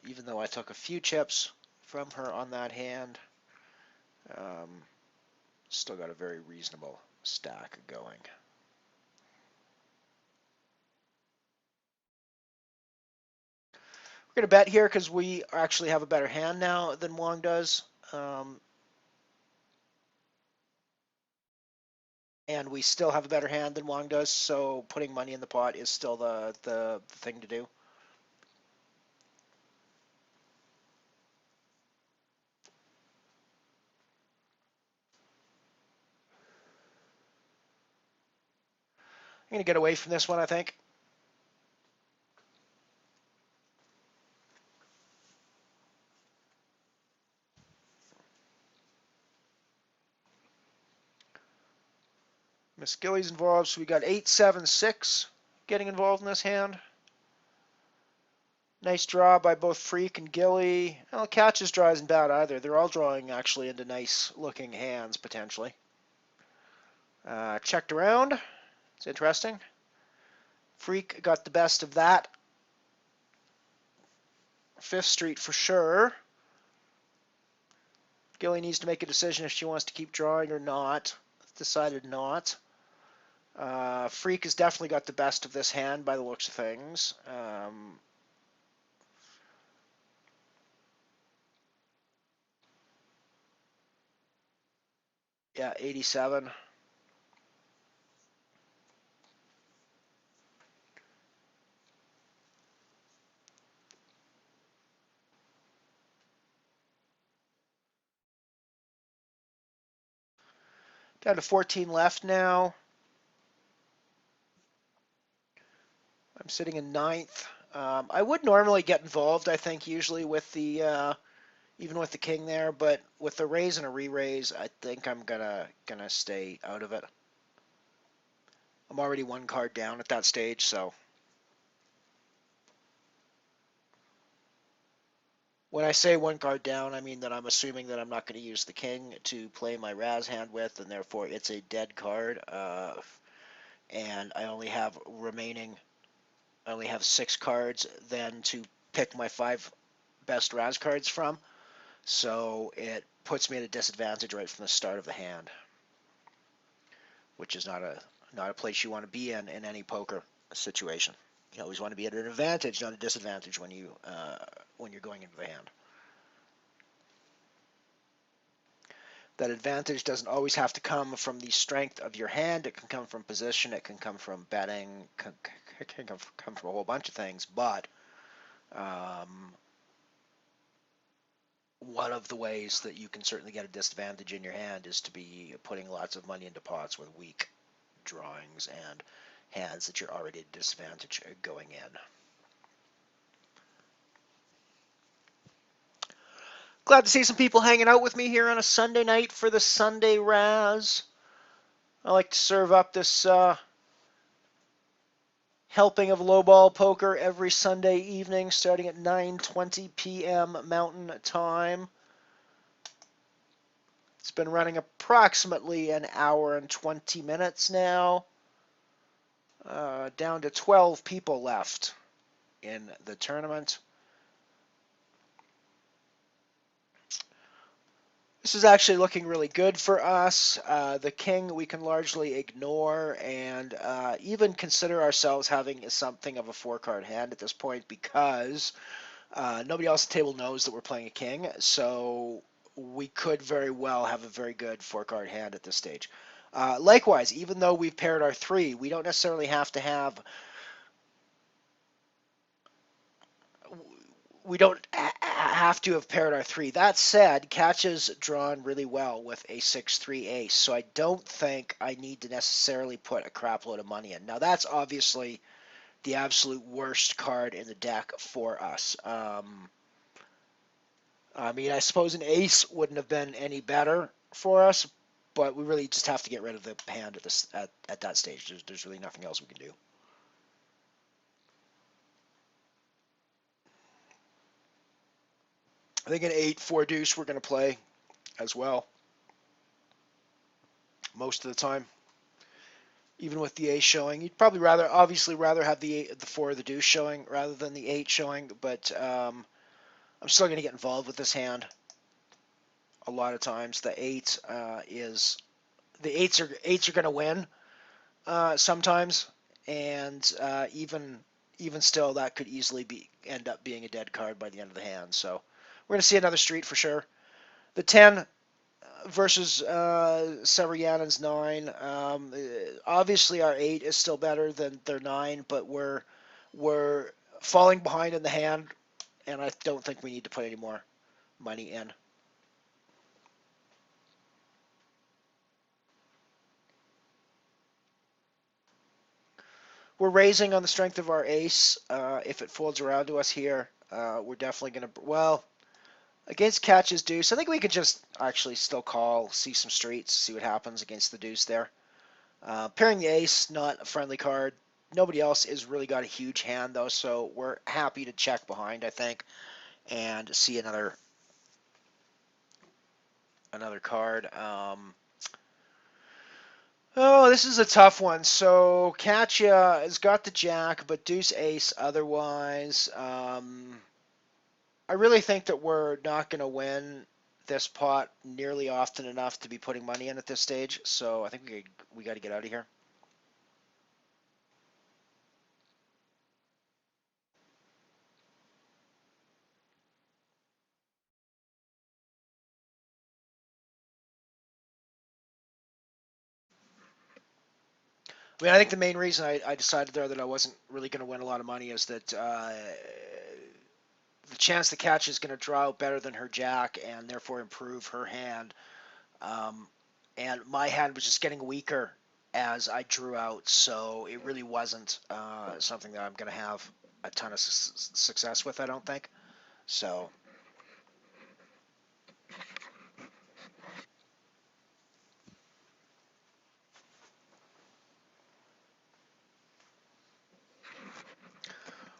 even though I took a few chips from her on that hand. Um, Still got a very reasonable stack going. We're going to bet here because we actually have a better hand now than Wong does. Um, and we still have a better hand than Wong does, so putting money in the pot is still the thing to do. I'm going to get away from this one, I think. Miss Gilly's involved, so we got 8-7-6 getting involved in this hand. Nice draw by both Freak and Gilly. Well, Catch's draw isn't bad either. They're all drawing actually into nice looking hands potentially. Checked around. It's interesting. Freak got the best of that. Fifth Street for sure. Gilly needs to make a decision if she wants to keep drawing or not. Decided not. Freak has definitely got the best of this hand by the looks of things. Yeah, 87. Down to 14 left now. I'm sitting in ninth. I would normally get involved, I think, usually with the even with the king there, but with the raise and a re-raise, I think I'm gonna stay out of it. I'm already one card down at that stage, so when I say one card down, I mean that I'm assuming that I'm not going to use the king to play my Razz hand with, and therefore it's a dead card. And I only have remaining. I only have 6 cards then to pick my 5 best Razz cards from. So it puts me at a disadvantage right from the start of the hand, which is not a place you want to be in any poker situation. You always want to be at an advantage, not a disadvantage when you're going into the hand. That advantage doesn't always have to come from the strength of your hand. It can come from position. It can come from betting. It can come from a whole bunch of things. But one of the ways that you can certainly get a disadvantage in your hand is to be putting lots of money into pots with weak drawings and hands that you're already at a disadvantage going in. Glad to see some people hanging out with me here on a Sunday night for the Sunday Razz. I like to serve up this helping of lowball poker every Sunday evening starting at 9:20 p.m. Mountain Time. It's been running approximately an hour and 20 minutes now. Down to 12 people left in the tournament. This is actually looking really good for us. The king we can largely ignore and even consider ourselves having something of a 4-card hand at this point because nobody else at the table knows that we're playing a king. So we could very well have a very good 4-card hand at this stage. Likewise, even though we've paired our 3, we don't necessarily have to have. We don't have to have paired our 3. That said, Catch has drawn really well with a 6-3 ace, so I don't think I need to necessarily put a crap load of money in. Now, that's obviously the absolute worst card in the deck for us. I mean, I suppose an ace wouldn't have been any better for us, but we really just have to get rid of the hand at that stage. There's really nothing else we can do. I think an 8-4 deuce we're going to play as well most of the time. Even with the ace showing, you'd probably obviously rather have the 4 or the deuce showing rather than the 8 showing, but I'm still going to get involved with this hand a lot of times. The 8 the 8s are going to win sometimes, and even still, that could easily end up being a dead card by the end of the hand. So we're going to see another street for sure. The 10 versus Severianen's 9. Obviously, our 8 is still better than their 9, but we're falling behind in the hand, and I don't think we need to put any more money in. we're raising on the strength of our ace. If it folds around to us here, we're definitely going to, well, against catches deuce, I think we could just actually still call, see some streets, see what happens against the deuce there. Pairing the ace, not a friendly card. Nobody else has really got a huge hand though, so we're happy to check behind, I think, and see another card. Oh, this is a tough one. So Katya has got the jack, but deuce ace otherwise. I really think that we're not going to win this pot nearly often enough to be putting money in at this stage. So I think we got to get out of here. I mean, I think the main reason I decided there that I wasn't really going to win a lot of money is that the chance the catch is going to draw out better than her jack and therefore improve her hand. Um, and my hand was just getting weaker as I drew out, so it really wasn't something that I'm going to have a ton of success with, I don't think. So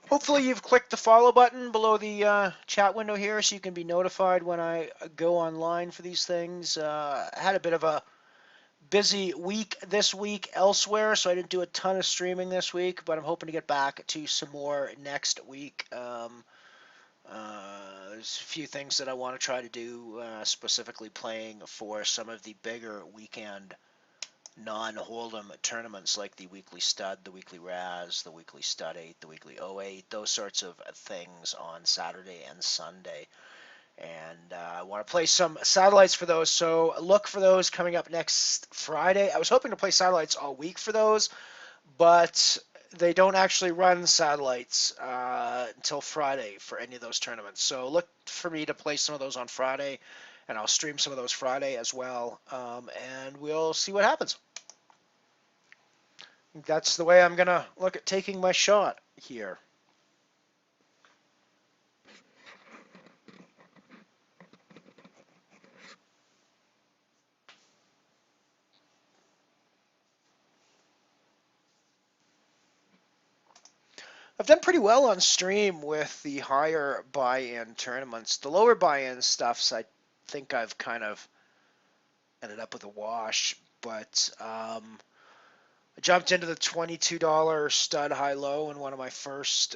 hopefully you've clicked the follow button below the chat window here so you can be notified when I go online for these things. I had a bit of a busy week this week elsewhere, so I didn't do a ton of streaming this week, but I'm hoping to get back to some more next week. There's a few things that I want to try to do, specifically playing for some of the bigger weekend non-Hold'em tournaments like the weekly stud, the weekly Razz, the weekly stud 8, the weekly O8, those sorts of things on Saturday and Sunday. And I want to play some satellites for those, so look for those coming up next Friday. I was hoping to play satellites all week for those, but they don't actually run satellites until Friday for any of those tournaments. So look for me to play some of those on Friday, and I'll stream some of those Friday as well, and we'll see what happens. That's the way I'm going to look at taking my shot here. I've done pretty well on stream with the higher buy-in tournaments. The lower buy-in stuffs, I think I've kind of ended up with a wash, but I jumped into the $22 stud high-low in one of my first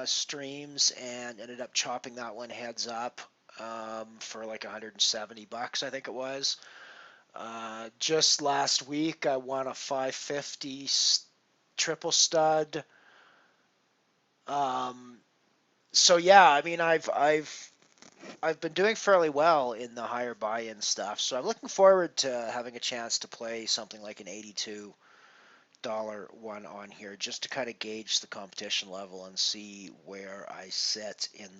streams and ended up chopping that one heads up for like 170 bucks, I think it was. Just last week, I won a 550 triple stud. Um, so yeah, I mean, I've been doing fairly well in the higher buy-in stuff, so I'm looking forward to having a chance to play something like an $82 one on here, just to kind of gauge the competition level and see where I sit in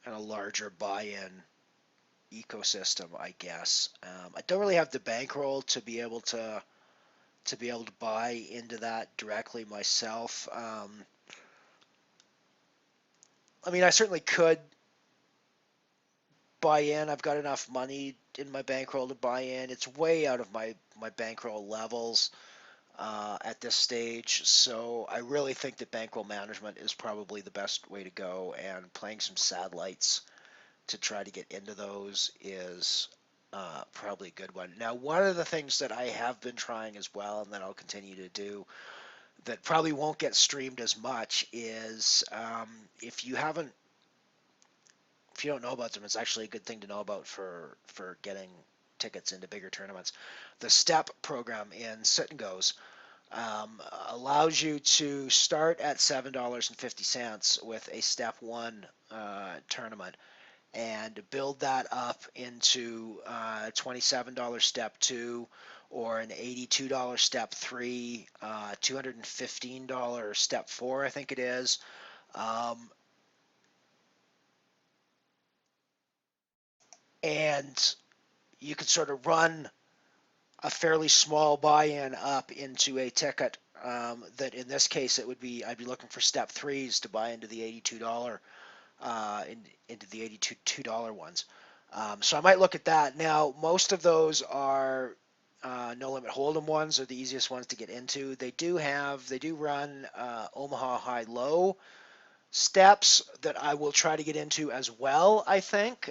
a larger buy-in ecosystem, I guess. I don't really have the bankroll to be able to buy into that directly myself. I mean, I certainly could buy in. I've got enough money in my bankroll to buy in. It's way out of my bankroll levels at this stage. So I really think that bankroll management is probably the best way to go, and playing some satellites to try to get into those is probably a good one. Now, one of the things that I have been trying as well, and that I'll continue to do, that probably won't get streamed as much, is if you haven't if you don't know about them, it's actually a good thing to know about for getting tickets into bigger tournaments. The STEP program in Sit and Goes allows you to start at $7.50 with a Step 1 tournament and build that up into $27 Step 2 or an $82 Step 3, $215 Step 4, I think it is. Um, and you could sort of run a fairly small buy-in up into a ticket that in this case it would be I'd be looking for step threes to buy into the $82 into the $82 ones. So I might look at that. Now most of those are no limit hold'em ones are the easiest ones to get into. They do run Omaha high low steps that I will try to get into as well, I think,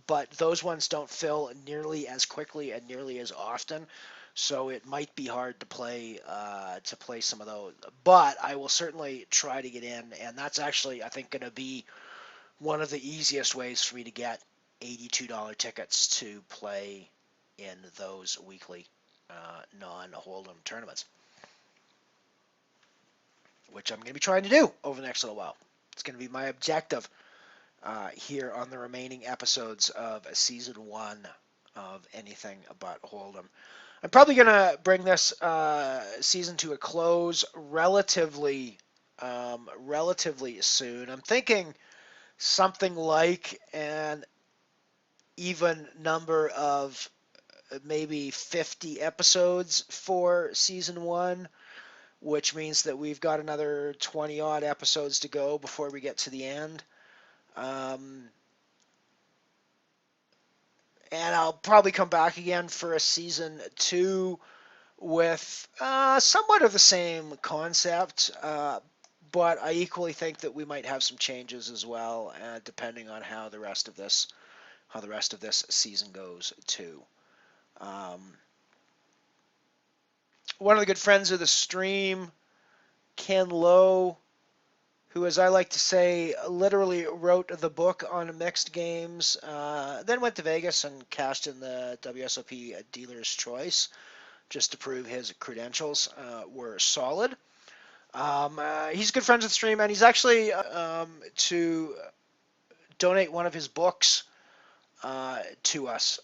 but those ones don't fill nearly as quickly and nearly as often, so it might be hard to play some of those. But I will certainly try to get in, and that's actually I think going to be one of the easiest ways for me to get $82 tickets to play in those weekly non-hold'em tournaments, which I'm going to be trying to do over the next little while. It's going to be my objective here on the remaining episodes of season 1 of Anything But Hold'em. I'm probably going to bring this season to a close relatively soon. I'm thinking something like an even number of maybe 50 episodes for season 1, which means that we've got another 20 odd episodes to go before we get to the end. And I'll probably come back again for a season 2 with somewhat of the same concept, but I equally think that we might have some changes as well, depending on how the rest of this season goes too. One of the good friends of the stream, Ken Lowe, who, as I like to say, literally wrote the book on mixed games, then went to Vegas and cashed in the WSOP Dealer's Choice just to prove his credentials were solid. He's good friends with the stream, and he's actually to donate one of his books to us,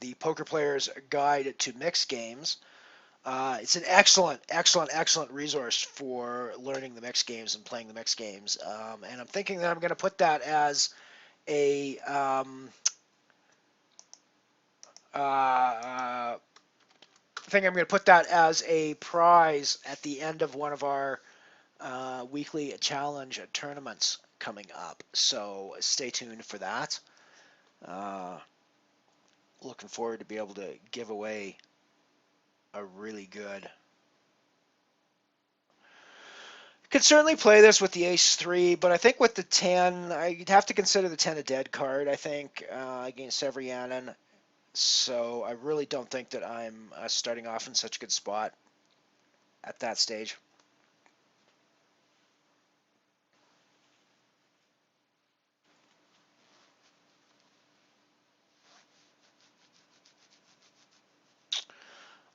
The Poker Player's Guide to Mixed Games. It's an excellent resource for learning the mixed games and playing the mixed games. And I'm thinking that I'm going to put that as a prize at the end of one of our weekly challenge tournaments coming up. So stay tuned for that. Looking forward to be able to give away a really good. Could certainly play this with the ace-3, but I think with the 10, I'd have to consider the 10 a dead card, I think, against Severianen. So I really don't think that I'm starting off in such a good spot at that stage.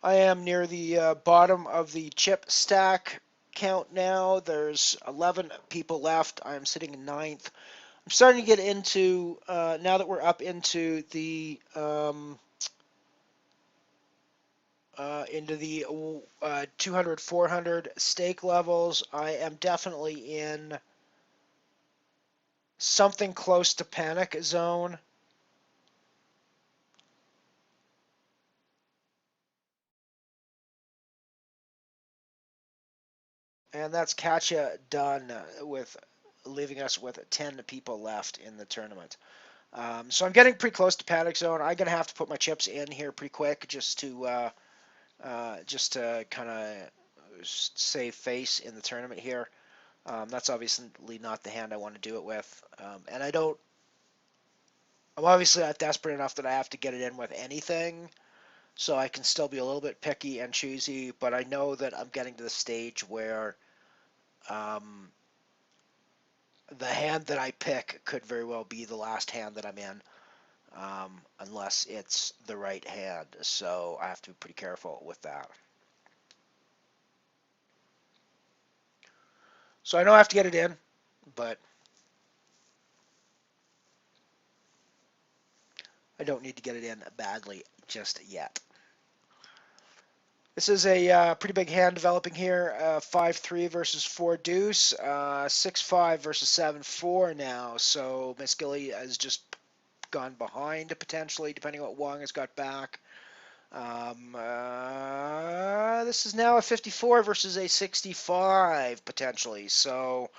I am near the bottom of the chip stack count now. There's 11 people left. I'm sitting in 9th. I'm starting to get into, now that we're up into the 200, 400 stake levels, I am definitely in something close to panic zone. And that's Katya done with leaving us with 10 people left in the tournament. So I'm getting pretty close to panic zone. I'm gonna have to put my chips in here pretty quick just to kind of save face in the tournament here. That's obviously not the hand I want to do it with, and I don't. I'm obviously not desperate enough that I have to get it in with anything, so I can still be a little bit picky and choosy. But I know that I'm getting to the stage where the hand that I pick could very well be the last hand that I'm in, unless it's the right hand. So I have to be pretty careful with that. So I know I have to get it in, but I don't need to get it in badly just yet. This is a pretty big hand developing here. 5-3 versus 4 deuce. 6-5 versus 7-4 now. So Miss Gilly has just gone behind potentially, depending on what Wong has got back. This is now a 54 versus a 65 potentially. So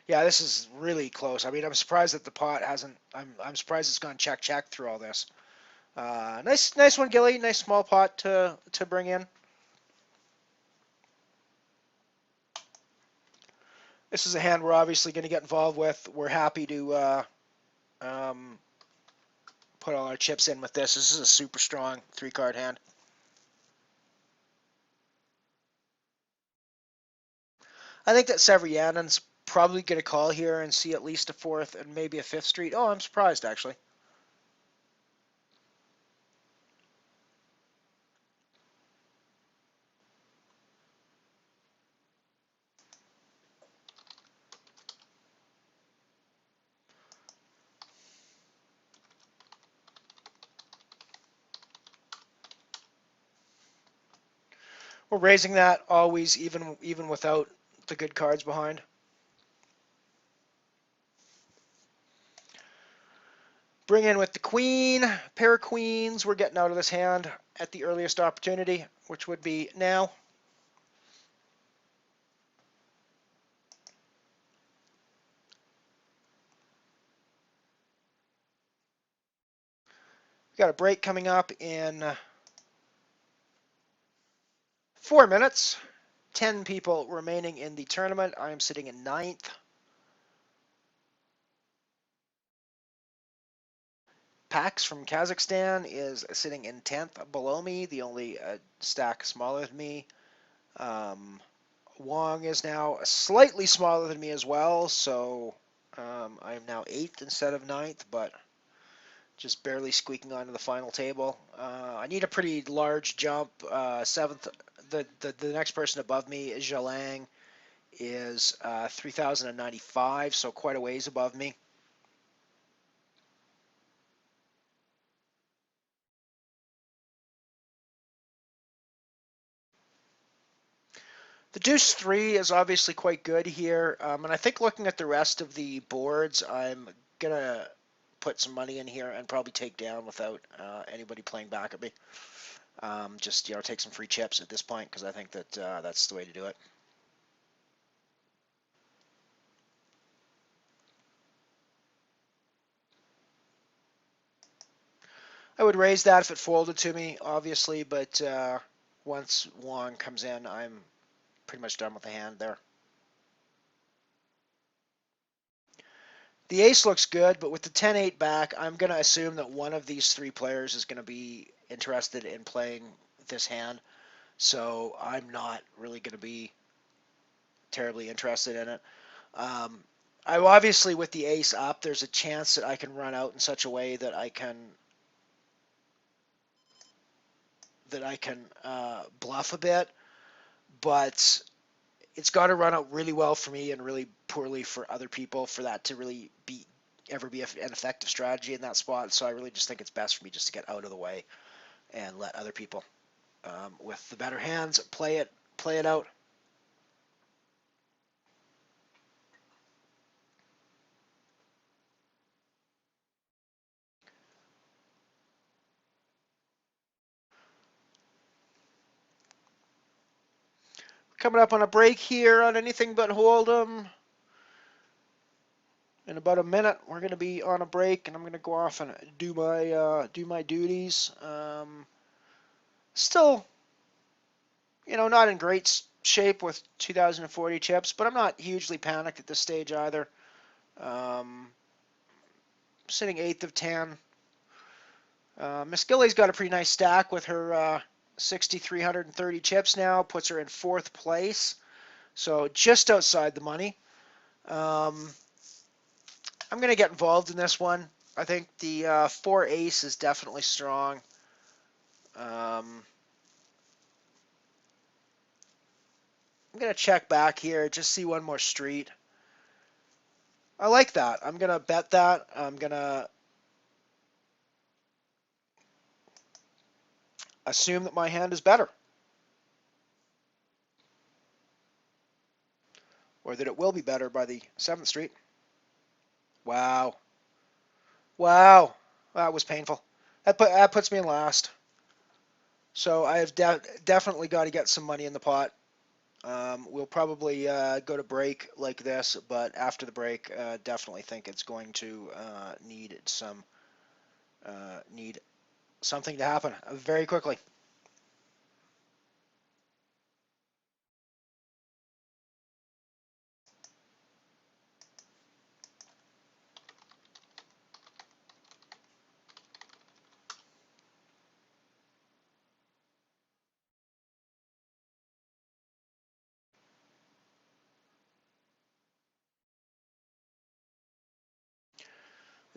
yeah, this is really close. I mean, I'm surprised that the pot hasn't. I'm surprised it's gone check through all this. Nice one, Gilly. Nice small pot to bring in. This is a hand we're obviously going to get involved with. We're happy to um, put all our chips in with this. This is a super strong 3-card hand. I think that Severianen's probably going to call here and see at least a 4th and maybe a 5th street. Oh, I'm surprised actually. We're raising that always, even without the good cards behind. Bring in with the queen, pair of queens. We're getting out of this hand at the earliest opportunity, which would be now. We've got a break coming up in 4 minutes. 10 people remaining in the tournament. I am sitting in 9th. Pax from Kazakhstan is sitting in 10th below me, the only stack smaller than me. Wong is now slightly smaller than me as well, so I am now 8th instead of 9th, but just barely squeaking onto the final table. I need a pretty large jump. 7th, the next person above me is Zhalang, is 3,095, so quite a ways above me. The deuce 3 is obviously quite good here, and I think looking at the rest of the boards, I'm going to put some money in here and probably take down without anybody playing back at me. Just, take some free chips at this point because I think that that's the way to do it. I would raise that if it folded to me, obviously, but once Wong comes in, I'm pretty much done with the hand there. The ace looks good, but with the 10-8 back, I'm going to assume that one of these 3 players is going to be interested in playing this hand. So I'm not really going to be terribly interested in it. I obviously, with the ace up, there's a chance that I can run out in such a way that I can bluff a bit, but it's got to run out really well for me and really poorly for other people for that to really ever be an effective strategy in that spot. So I really just think it's best for me just to get out of the way and let other people with the better hands play it out. Coming up on a break here on anything but HoldEm. In about a minute, we're going to be on a break, and I'm going to go off and do my duties. Still, not in great shape with 2,040 chips, but I'm not hugely panicked at this stage either. Sitting 8th of 10. Miss Gilly's got a pretty nice stack with her 6,330 chips now, puts her in 4th place, so just outside the money. I'm going to get involved in this one. I think the 4 ace is definitely strong. I'm going to check back here, just see one more street. I like that. I'm going to bet that. I'm going to assume that my hand is better. Or that it will be better by the 7th street. Wow. Wow. That was painful. That puts me in last. So I've definitely got to get some money in the pot. We'll probably go to break like this, but after the break, definitely think it's going to need something to happen very quickly.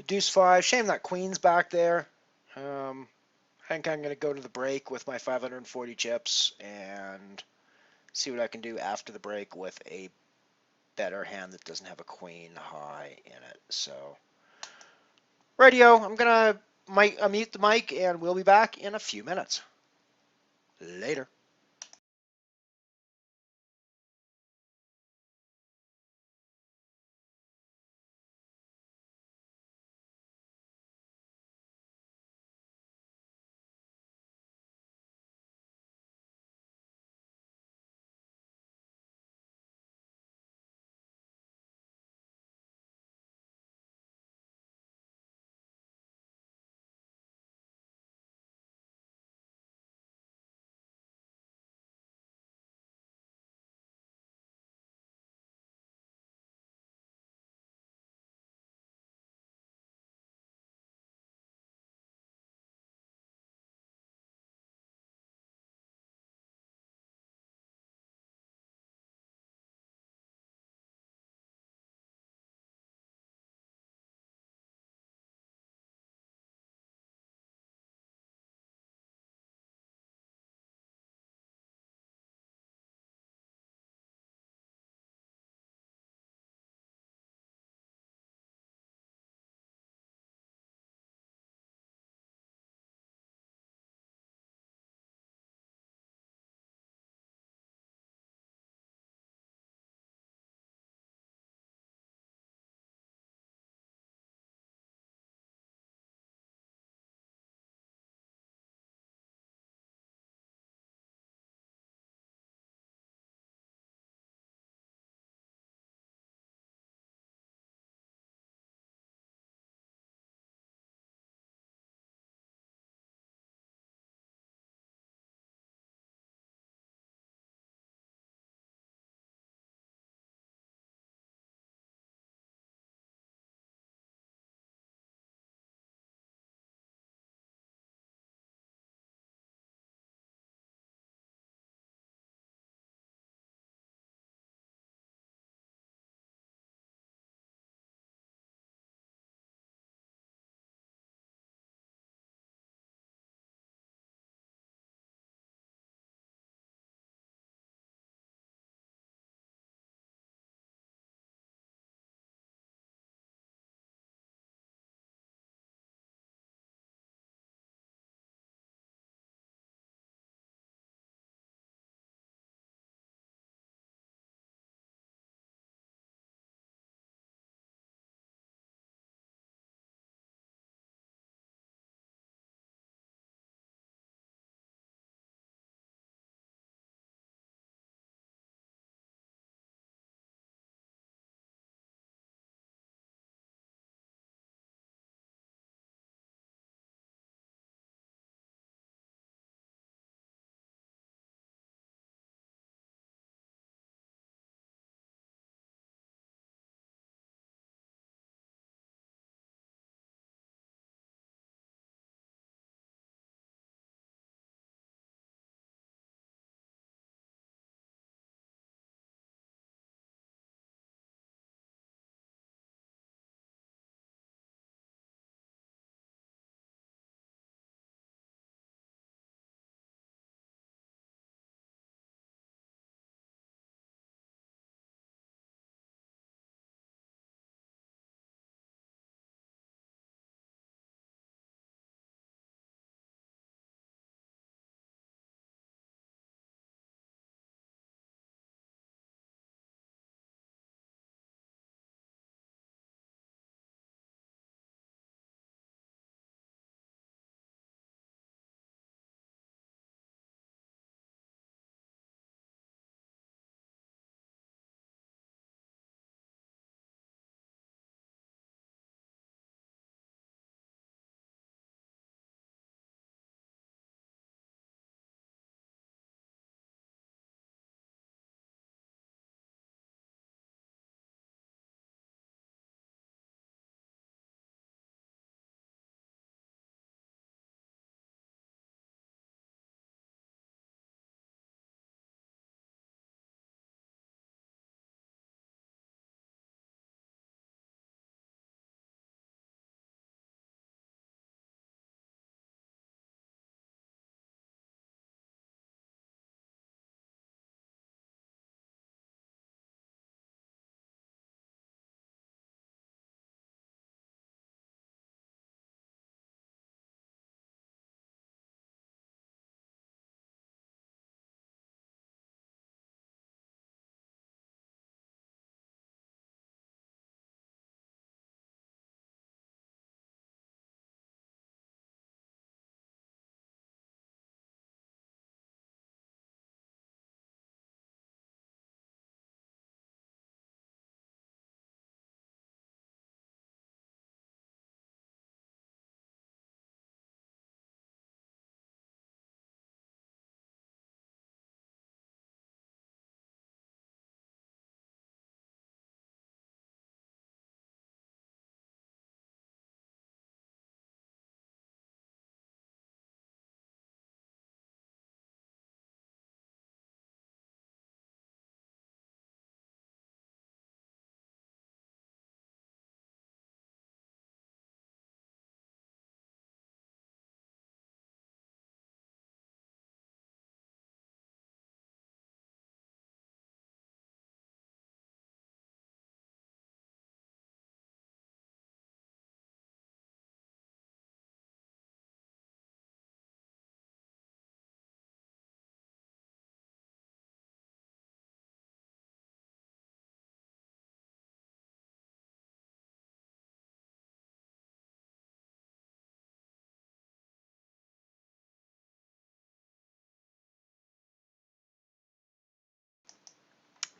Deuce five. Shame that queen's back there. I think I'm going to go to the break with my 540 chips and see what I can do after the break with a better hand that doesn't have a queen high in it. So, radio, I'm going to unmute the mic and we'll be back in a few minutes. Later.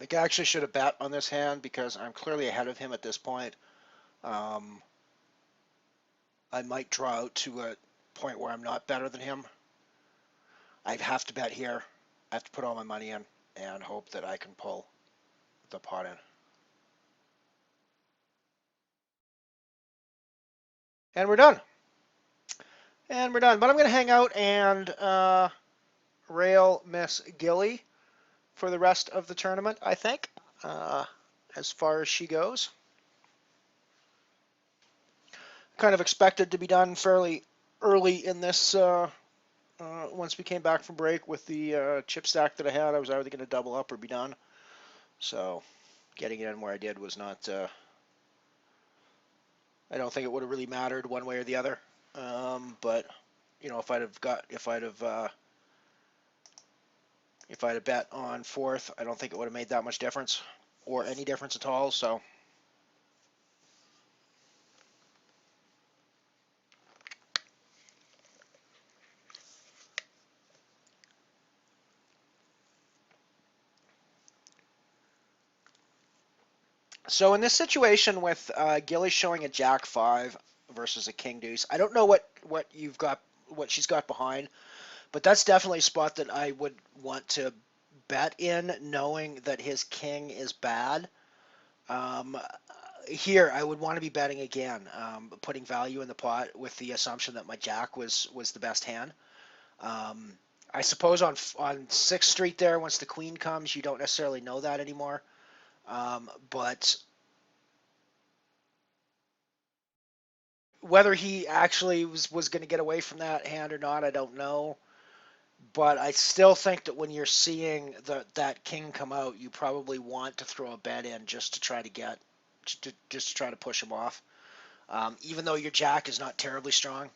think I actually should have bet on this hand because I'm clearly ahead of him at this point. Um, I might draw out to a point where I'm not better than him. I'd have to bet here. I have to put all my money in and hope that I can pull the pot in. And we're done. And we're done. But I'm going to hang out and rail Miss Gilly for the rest of the tournament, I think, as far as she goes. Kind of expected to be done fairly early in this. Once we came back from break with the chip stack that I had, I was either going to double up or be done. So getting it in where I did was not. I don't think it would have really mattered one way or the other. But you know, if I'd have bet on fourth, I don't think it would have made that much difference or any difference at all. So in this situation with Gilly showing a Jack 5 versus a King Deuce, I don't know what you've got, what she's got behind, but that's definitely a spot that I would want to bet in, knowing that his King is bad. Um, Here, I would want to be betting again, putting value in the pot with the assumption that my Jack was the best hand. Um, I suppose on Sixth Street there, once the Queen comes, you don't necessarily know that anymore. But whether he actually was going to get away from that hand or not, I don't know. But I still think that when you're seeing that king come out, you probably want to throw a bet in just to try to just to try to push him off. Even though your jack is not terribly strong.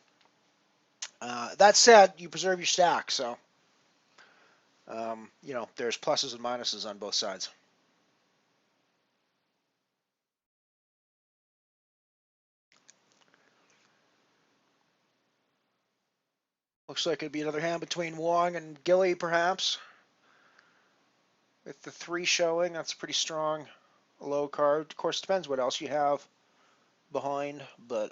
That said, you preserve your stack, so you know there's pluses and minuses on both sides. Looks like it'd be another hand between Wong and Gilly, perhaps. With the 3 showing, that's pretty strong. A low card. Of course, depends what else you have behind, but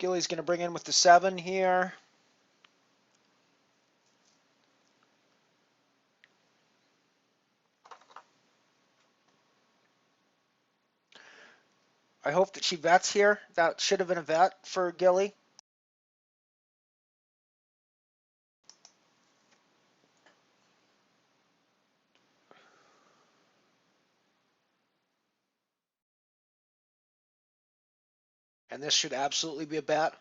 Gilly's going to bring in with the 7 here. I hope that she vets here. That should have been a vet for Gilly. And this should absolutely be a bet.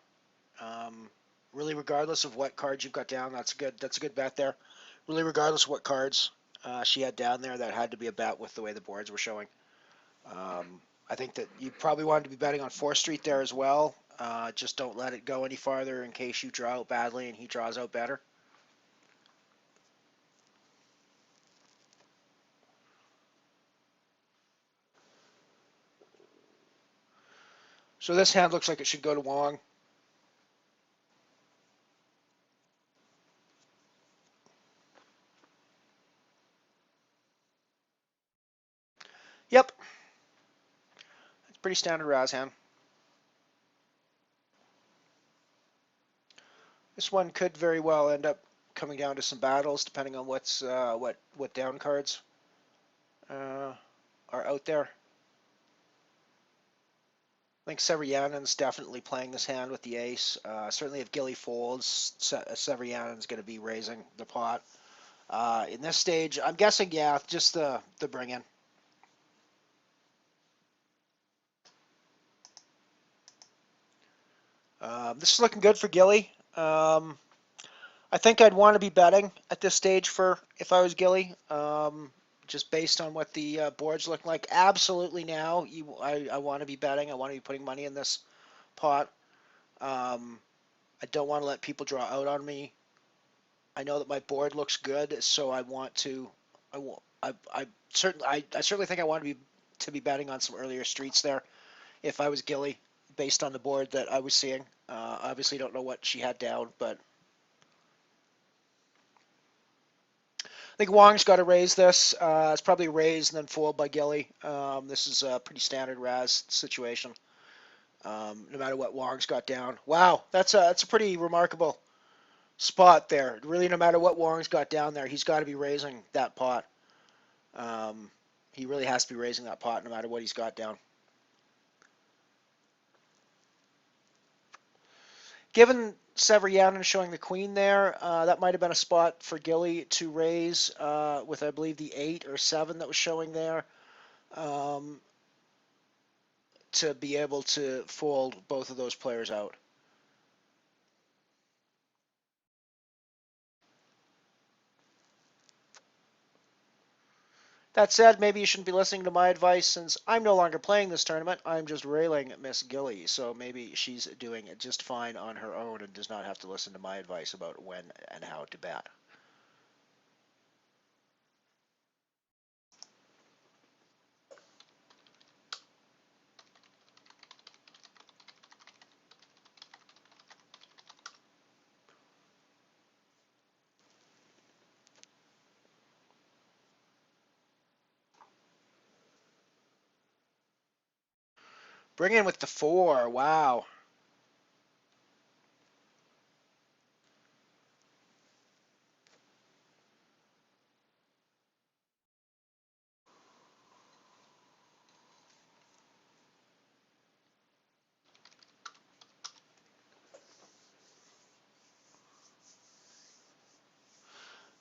Um, really, regardless of what cards you've got down, that's good. That's a good bet there. Really, regardless of what cards she had down there, that had to be a bet with the way the boards were showing. I think that you probably wanted to be betting on 4th Street there as well. Just don't let it go any farther in case you draw out badly and he draws out better. So this hand looks like it should go to Wong. Yep, it's pretty standard Razz hand. This one could very well end up coming down to some battles, depending on what down cards are out there. I think Severianen's definitely playing this hand with the ace. Certainly, if Gilly folds, Severianen's going to be raising the pot. In this stage, I'm guessing, yeah, just the bring in. This is looking good for Gilly. I think I'd want to be betting at this stage for if I was Gilly, just based on what the board's looking like. Absolutely now, I want to be betting. I want to be putting money in this pot. I don't want to let people draw out on me. I know that my board looks good, so I want to I certainly think I want to be betting on some earlier streets there if I was Gilly, based on the board that I was seeing. Obviously, don't know what she had down, but I think Wong's got to raise this. It's probably raised and then fold by Gilly. This is a pretty standard Razz situation. No matter what Wong's got down. Wow, that's a pretty remarkable spot there. Really, no matter what Wong's got down there, he's got to be raising that pot. Um, he really has to be raising that pot no matter what he's got down. Given Severianen showing the queen there, that might have been a spot for Gilly to raise with, I believe, the 8 or 7 that was showing there um, to be able to fold both of those players out. That said, maybe you shouldn't be listening to my advice since I'm no longer playing this tournament. I'm just railing at Miss Gilly, so maybe she's doing it just fine on her own and does not have to listen to my advice about when and how to bat. Bring in with the 4. Wow.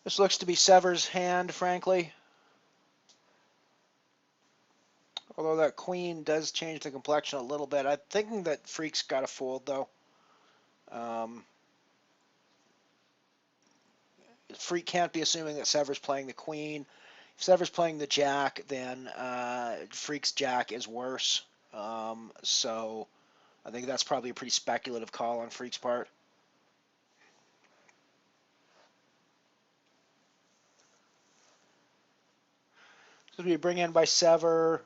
This looks to be Sever's hand, frankly. Although that queen does change the complexion a little bit. I'm thinking that Freak's got a fold, though. Um, Freak can't be assuming that Sever's playing the queen. If Sever's playing the jack, then Freak's jack is worse. So I think that's probably a pretty speculative call on Freak's part. So we bring in by Sever.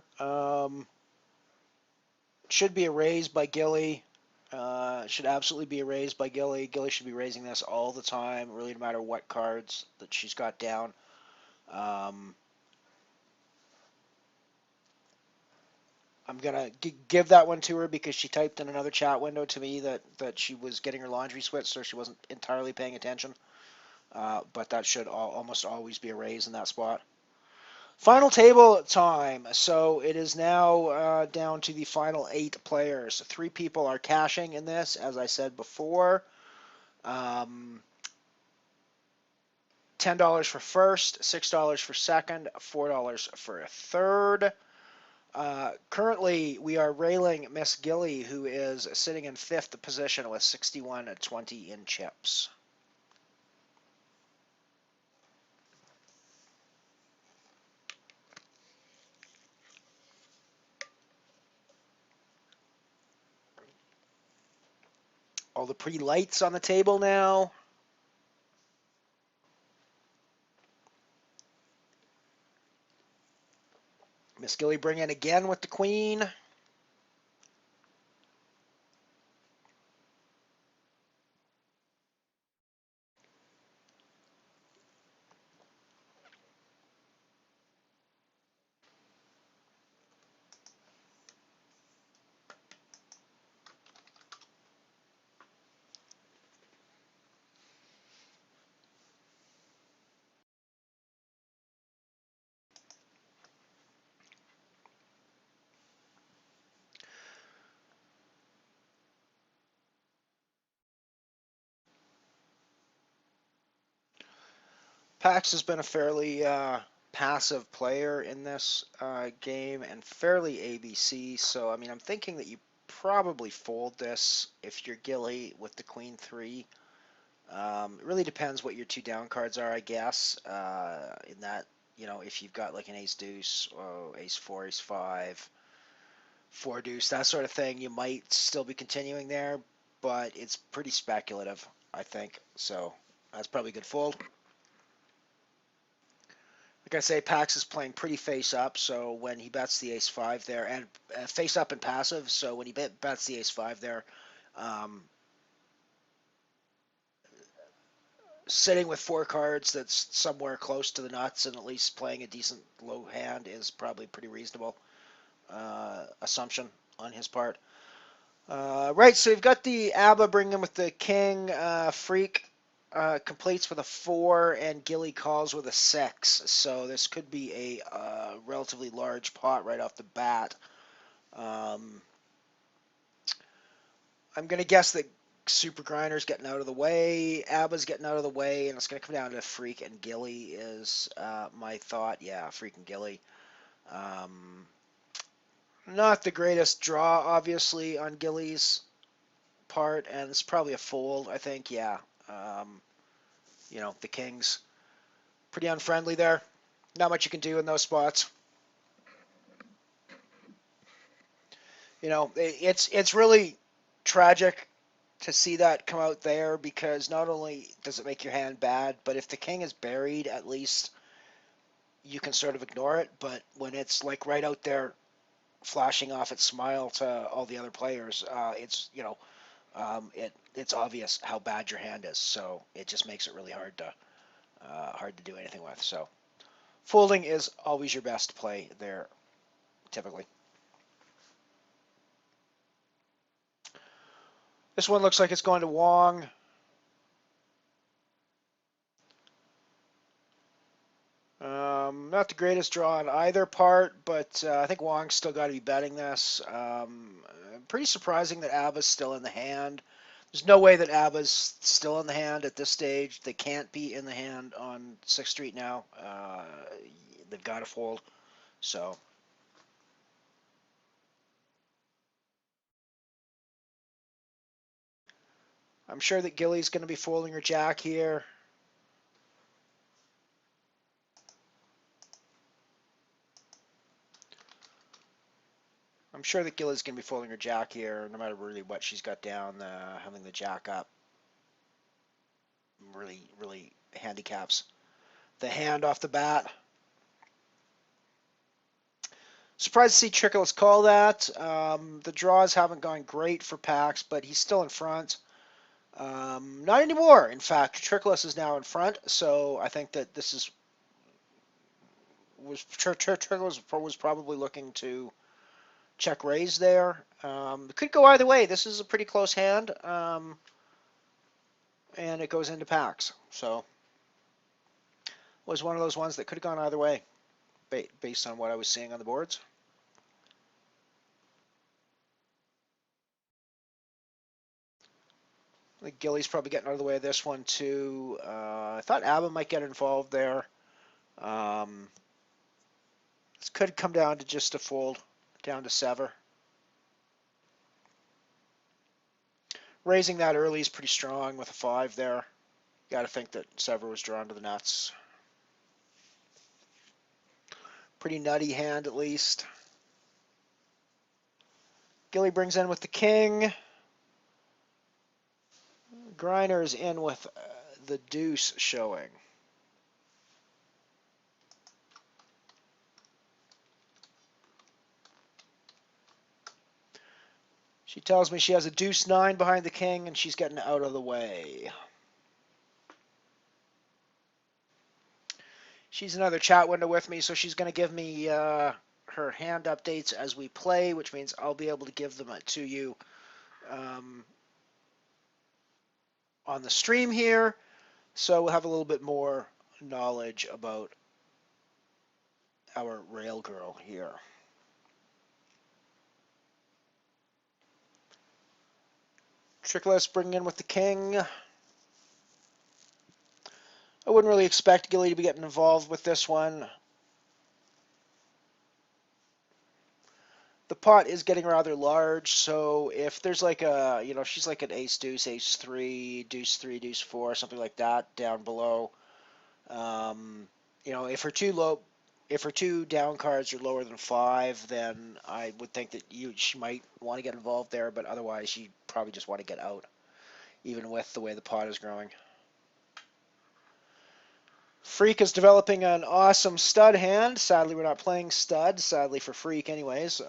Should be a raise by Gilly. Should absolutely be a raise by Gilly. Gilly should be raising this all the time, really, no matter what cards that she's got down. Um, I'm gonna give that one to her because she typed in another chat window to me that she was getting her laundry switched, so she wasn't entirely paying attention. But that should almost always be a raise in that spot. Final table time. So it is now down to the final 8 players. 3 people are cashing in this, as I said before. Um, $10 for first, $6 for second, $4 for a third. Currently, we are railing Miss Gilly, who is sitting in 5th position with 61-20 in chips. All the pretty lights on the table now. Miss Gilly bring in again with the queen. Pax has been a fairly passive player in this game and fairly ABC. So, I mean, I'm thinking that you probably fold this if you're Gilly with the queen 3. It really depends what your 2 down cards are, I guess. In that, if you've got like an ace deuce, or ace 4, ace 5, 4 deuce, that sort of thing, you might still be continuing there, but it's pretty speculative, I think. So that's probably a good fold. Like I say, Pax is playing pretty face up, so when he bets the ace five there, and face up and passive, so when he bets the ace five there, um, sitting with four cards that's somewhere close to the nuts and at least playing a decent low hand is probably a pretty reasonable assumption on his part. Right, so we've got the ABBA bringing with the king, Freak completes with a 4, and Gilly calls with a 6. So this could be a relatively large pot right off the bat. I'm going to guess that Super Grinder's getting out of the way, ABBA's getting out of the way, and it's going to come down to Freak and Gilly is my thought. Yeah, Freak and Gilly. Not the greatest draw, obviously, on Gilly's part, and it's probably a fold, I think. Yeah. The Kings pretty unfriendly there. Not much you can do in those spots. It's really tragic to see that come out there because not only does it make your hand bad, but if the king is buried, at least you can sort of ignore it. But when it's like right out there, flashing off its smile to all the other players, it's obvious how bad your hand is. So it just makes it really hard to do anything with. So folding is always your best play there, typically. This one looks like it's going to Wong. Not the greatest draw on either part, but I think Wong's still got to be betting this. Pretty surprising that ABBA's still in the hand. There's no way that ABBA's still in the hand at this stage. They can't be in the hand on 6th Street now. They've got to fold. So I'm sure that Gilly's going to be folding her jack here. I'm sure that Gilly's going to be folding her jack here, no matter really what she's got down. Having the jack up really handicaps the hand off the bat. Surprised to see Trickless call that. The draws haven't gone great for Pax, but he's still in front. Not anymore. In fact, Trickless is now in front, so I think that this is Trickless was probably looking to check raise there. It could go either way. This is a pretty close hand, and it goes into Pax. So was one of those ones that could have gone either way, based on what I was seeing on the boards. I think Gilly's probably getting out of the way of this one too. I thought ABBA might get involved there. This could come down to just a fold, down to sever. Raising that early is pretty strong with a 5 there. Got to think that sever was drawn to the nuts. Pretty nutty hand at least. Gilly brings in with the king. Griner is in with the deuce showing. She tells me she has a deuce 9 behind the king and she's getting out of the way. She's another chat window with me, so she's going to give me her hand updates as we play, which means I'll be able to give them to you on the stream here. So we'll have a little bit more knowledge about our rail girl here. Trickless bringing in with the king. I wouldn't really expect Gilly to be getting involved with this one. The pot is getting rather large, so if there's like a, she's like an ace deuce, ace 3, deuce 3, deuce 4, something like that down below. If her two down cards are lower than 5, then I would think that she might want to get involved there, but otherwise she'd probably just want to get out, even with the way the pot is growing. Freak is developing an awesome stud hand. Sadly, we're not playing stud. Sadly for Freak, anyways.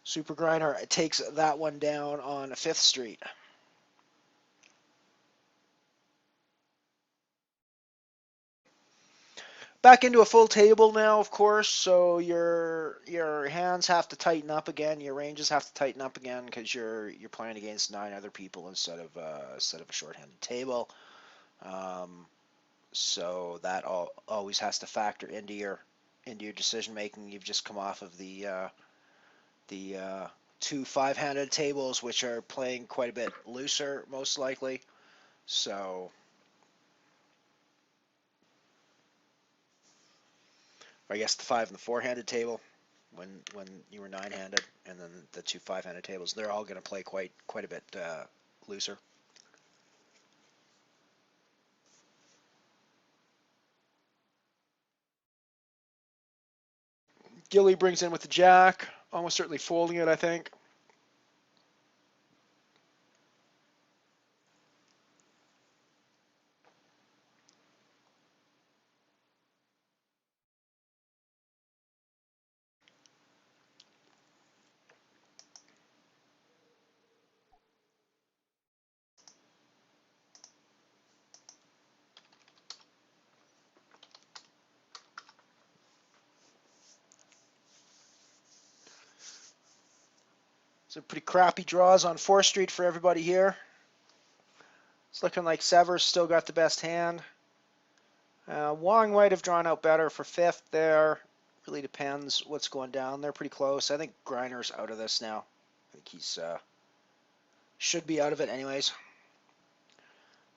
Super Grinder takes that one down on 5th Street. Back into a full table now, of course. So your hands have to tighten up again. Your ranges have to tighten up again because you're playing against 9 other people instead of a short-handed table. So that always has to factor into your decision making. You've just come off of the 2 5-handed tables, which are playing quite a bit looser, most likely. So I guess the 5 and the 4-handed table, when you were 9-handed, and then the 2 5-handed tables, they're all going to play quite a bit looser. Gilly brings in with the jack, almost certainly folding it, I think. Some pretty crappy draws on 4th Street for everybody here. It's looking like Sever's still got the best hand. Wong might have drawn out better for 5th there. Really depends what's going down. They're pretty close. I think Griner's out of this now. I think he's should be out of it anyways.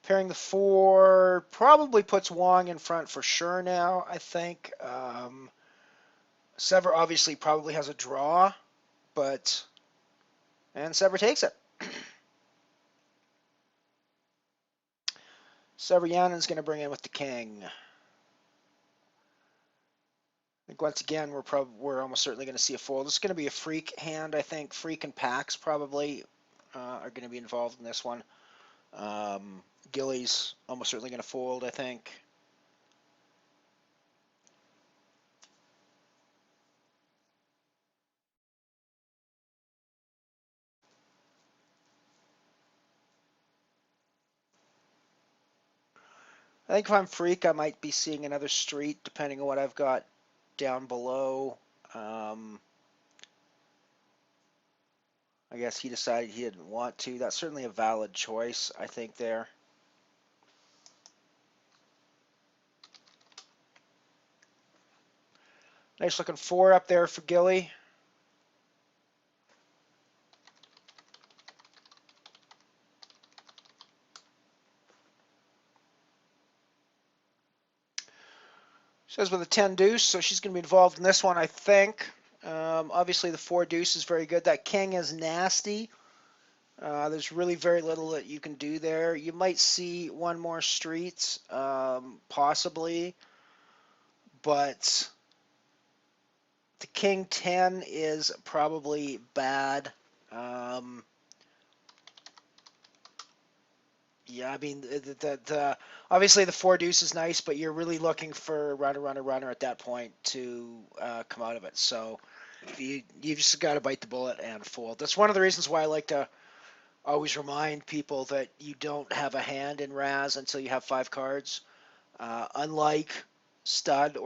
Pairing the 4 probably puts Wong in front for sure now, I think. Sever obviously probably has a draw, and Sever takes it. Sever Yannen's going to bring in with the king. I think once again we're almost certainly going to see a fold. It's going to be a Freak hand, I think. Freak and Pax probably are going to be involved in this one. Gilly's almost certainly going to fold, I think. I think if I'm Freak, I might be seeing another street, depending on what I've got down below. I guess he decided he didn't want to. That's certainly a valid choice, I think, there. Nice looking 4 up there for Gilly. Says with a 10 deuce, so she's going to be involved in this one, I think. Obviously, the 4 deuce is very good. That king is nasty. There's really very little that you can do there. You might see one more street, possibly, but the king 10 is probably bad. Yeah, I mean, obviously the 4 deuce is nice, but you're really looking for runner at that point to come out of it. So you just got to bite the bullet and fold. That's one of the reasons why I like to always remind people that you don't have a hand in Razz until you have 5 cards. Unlike stud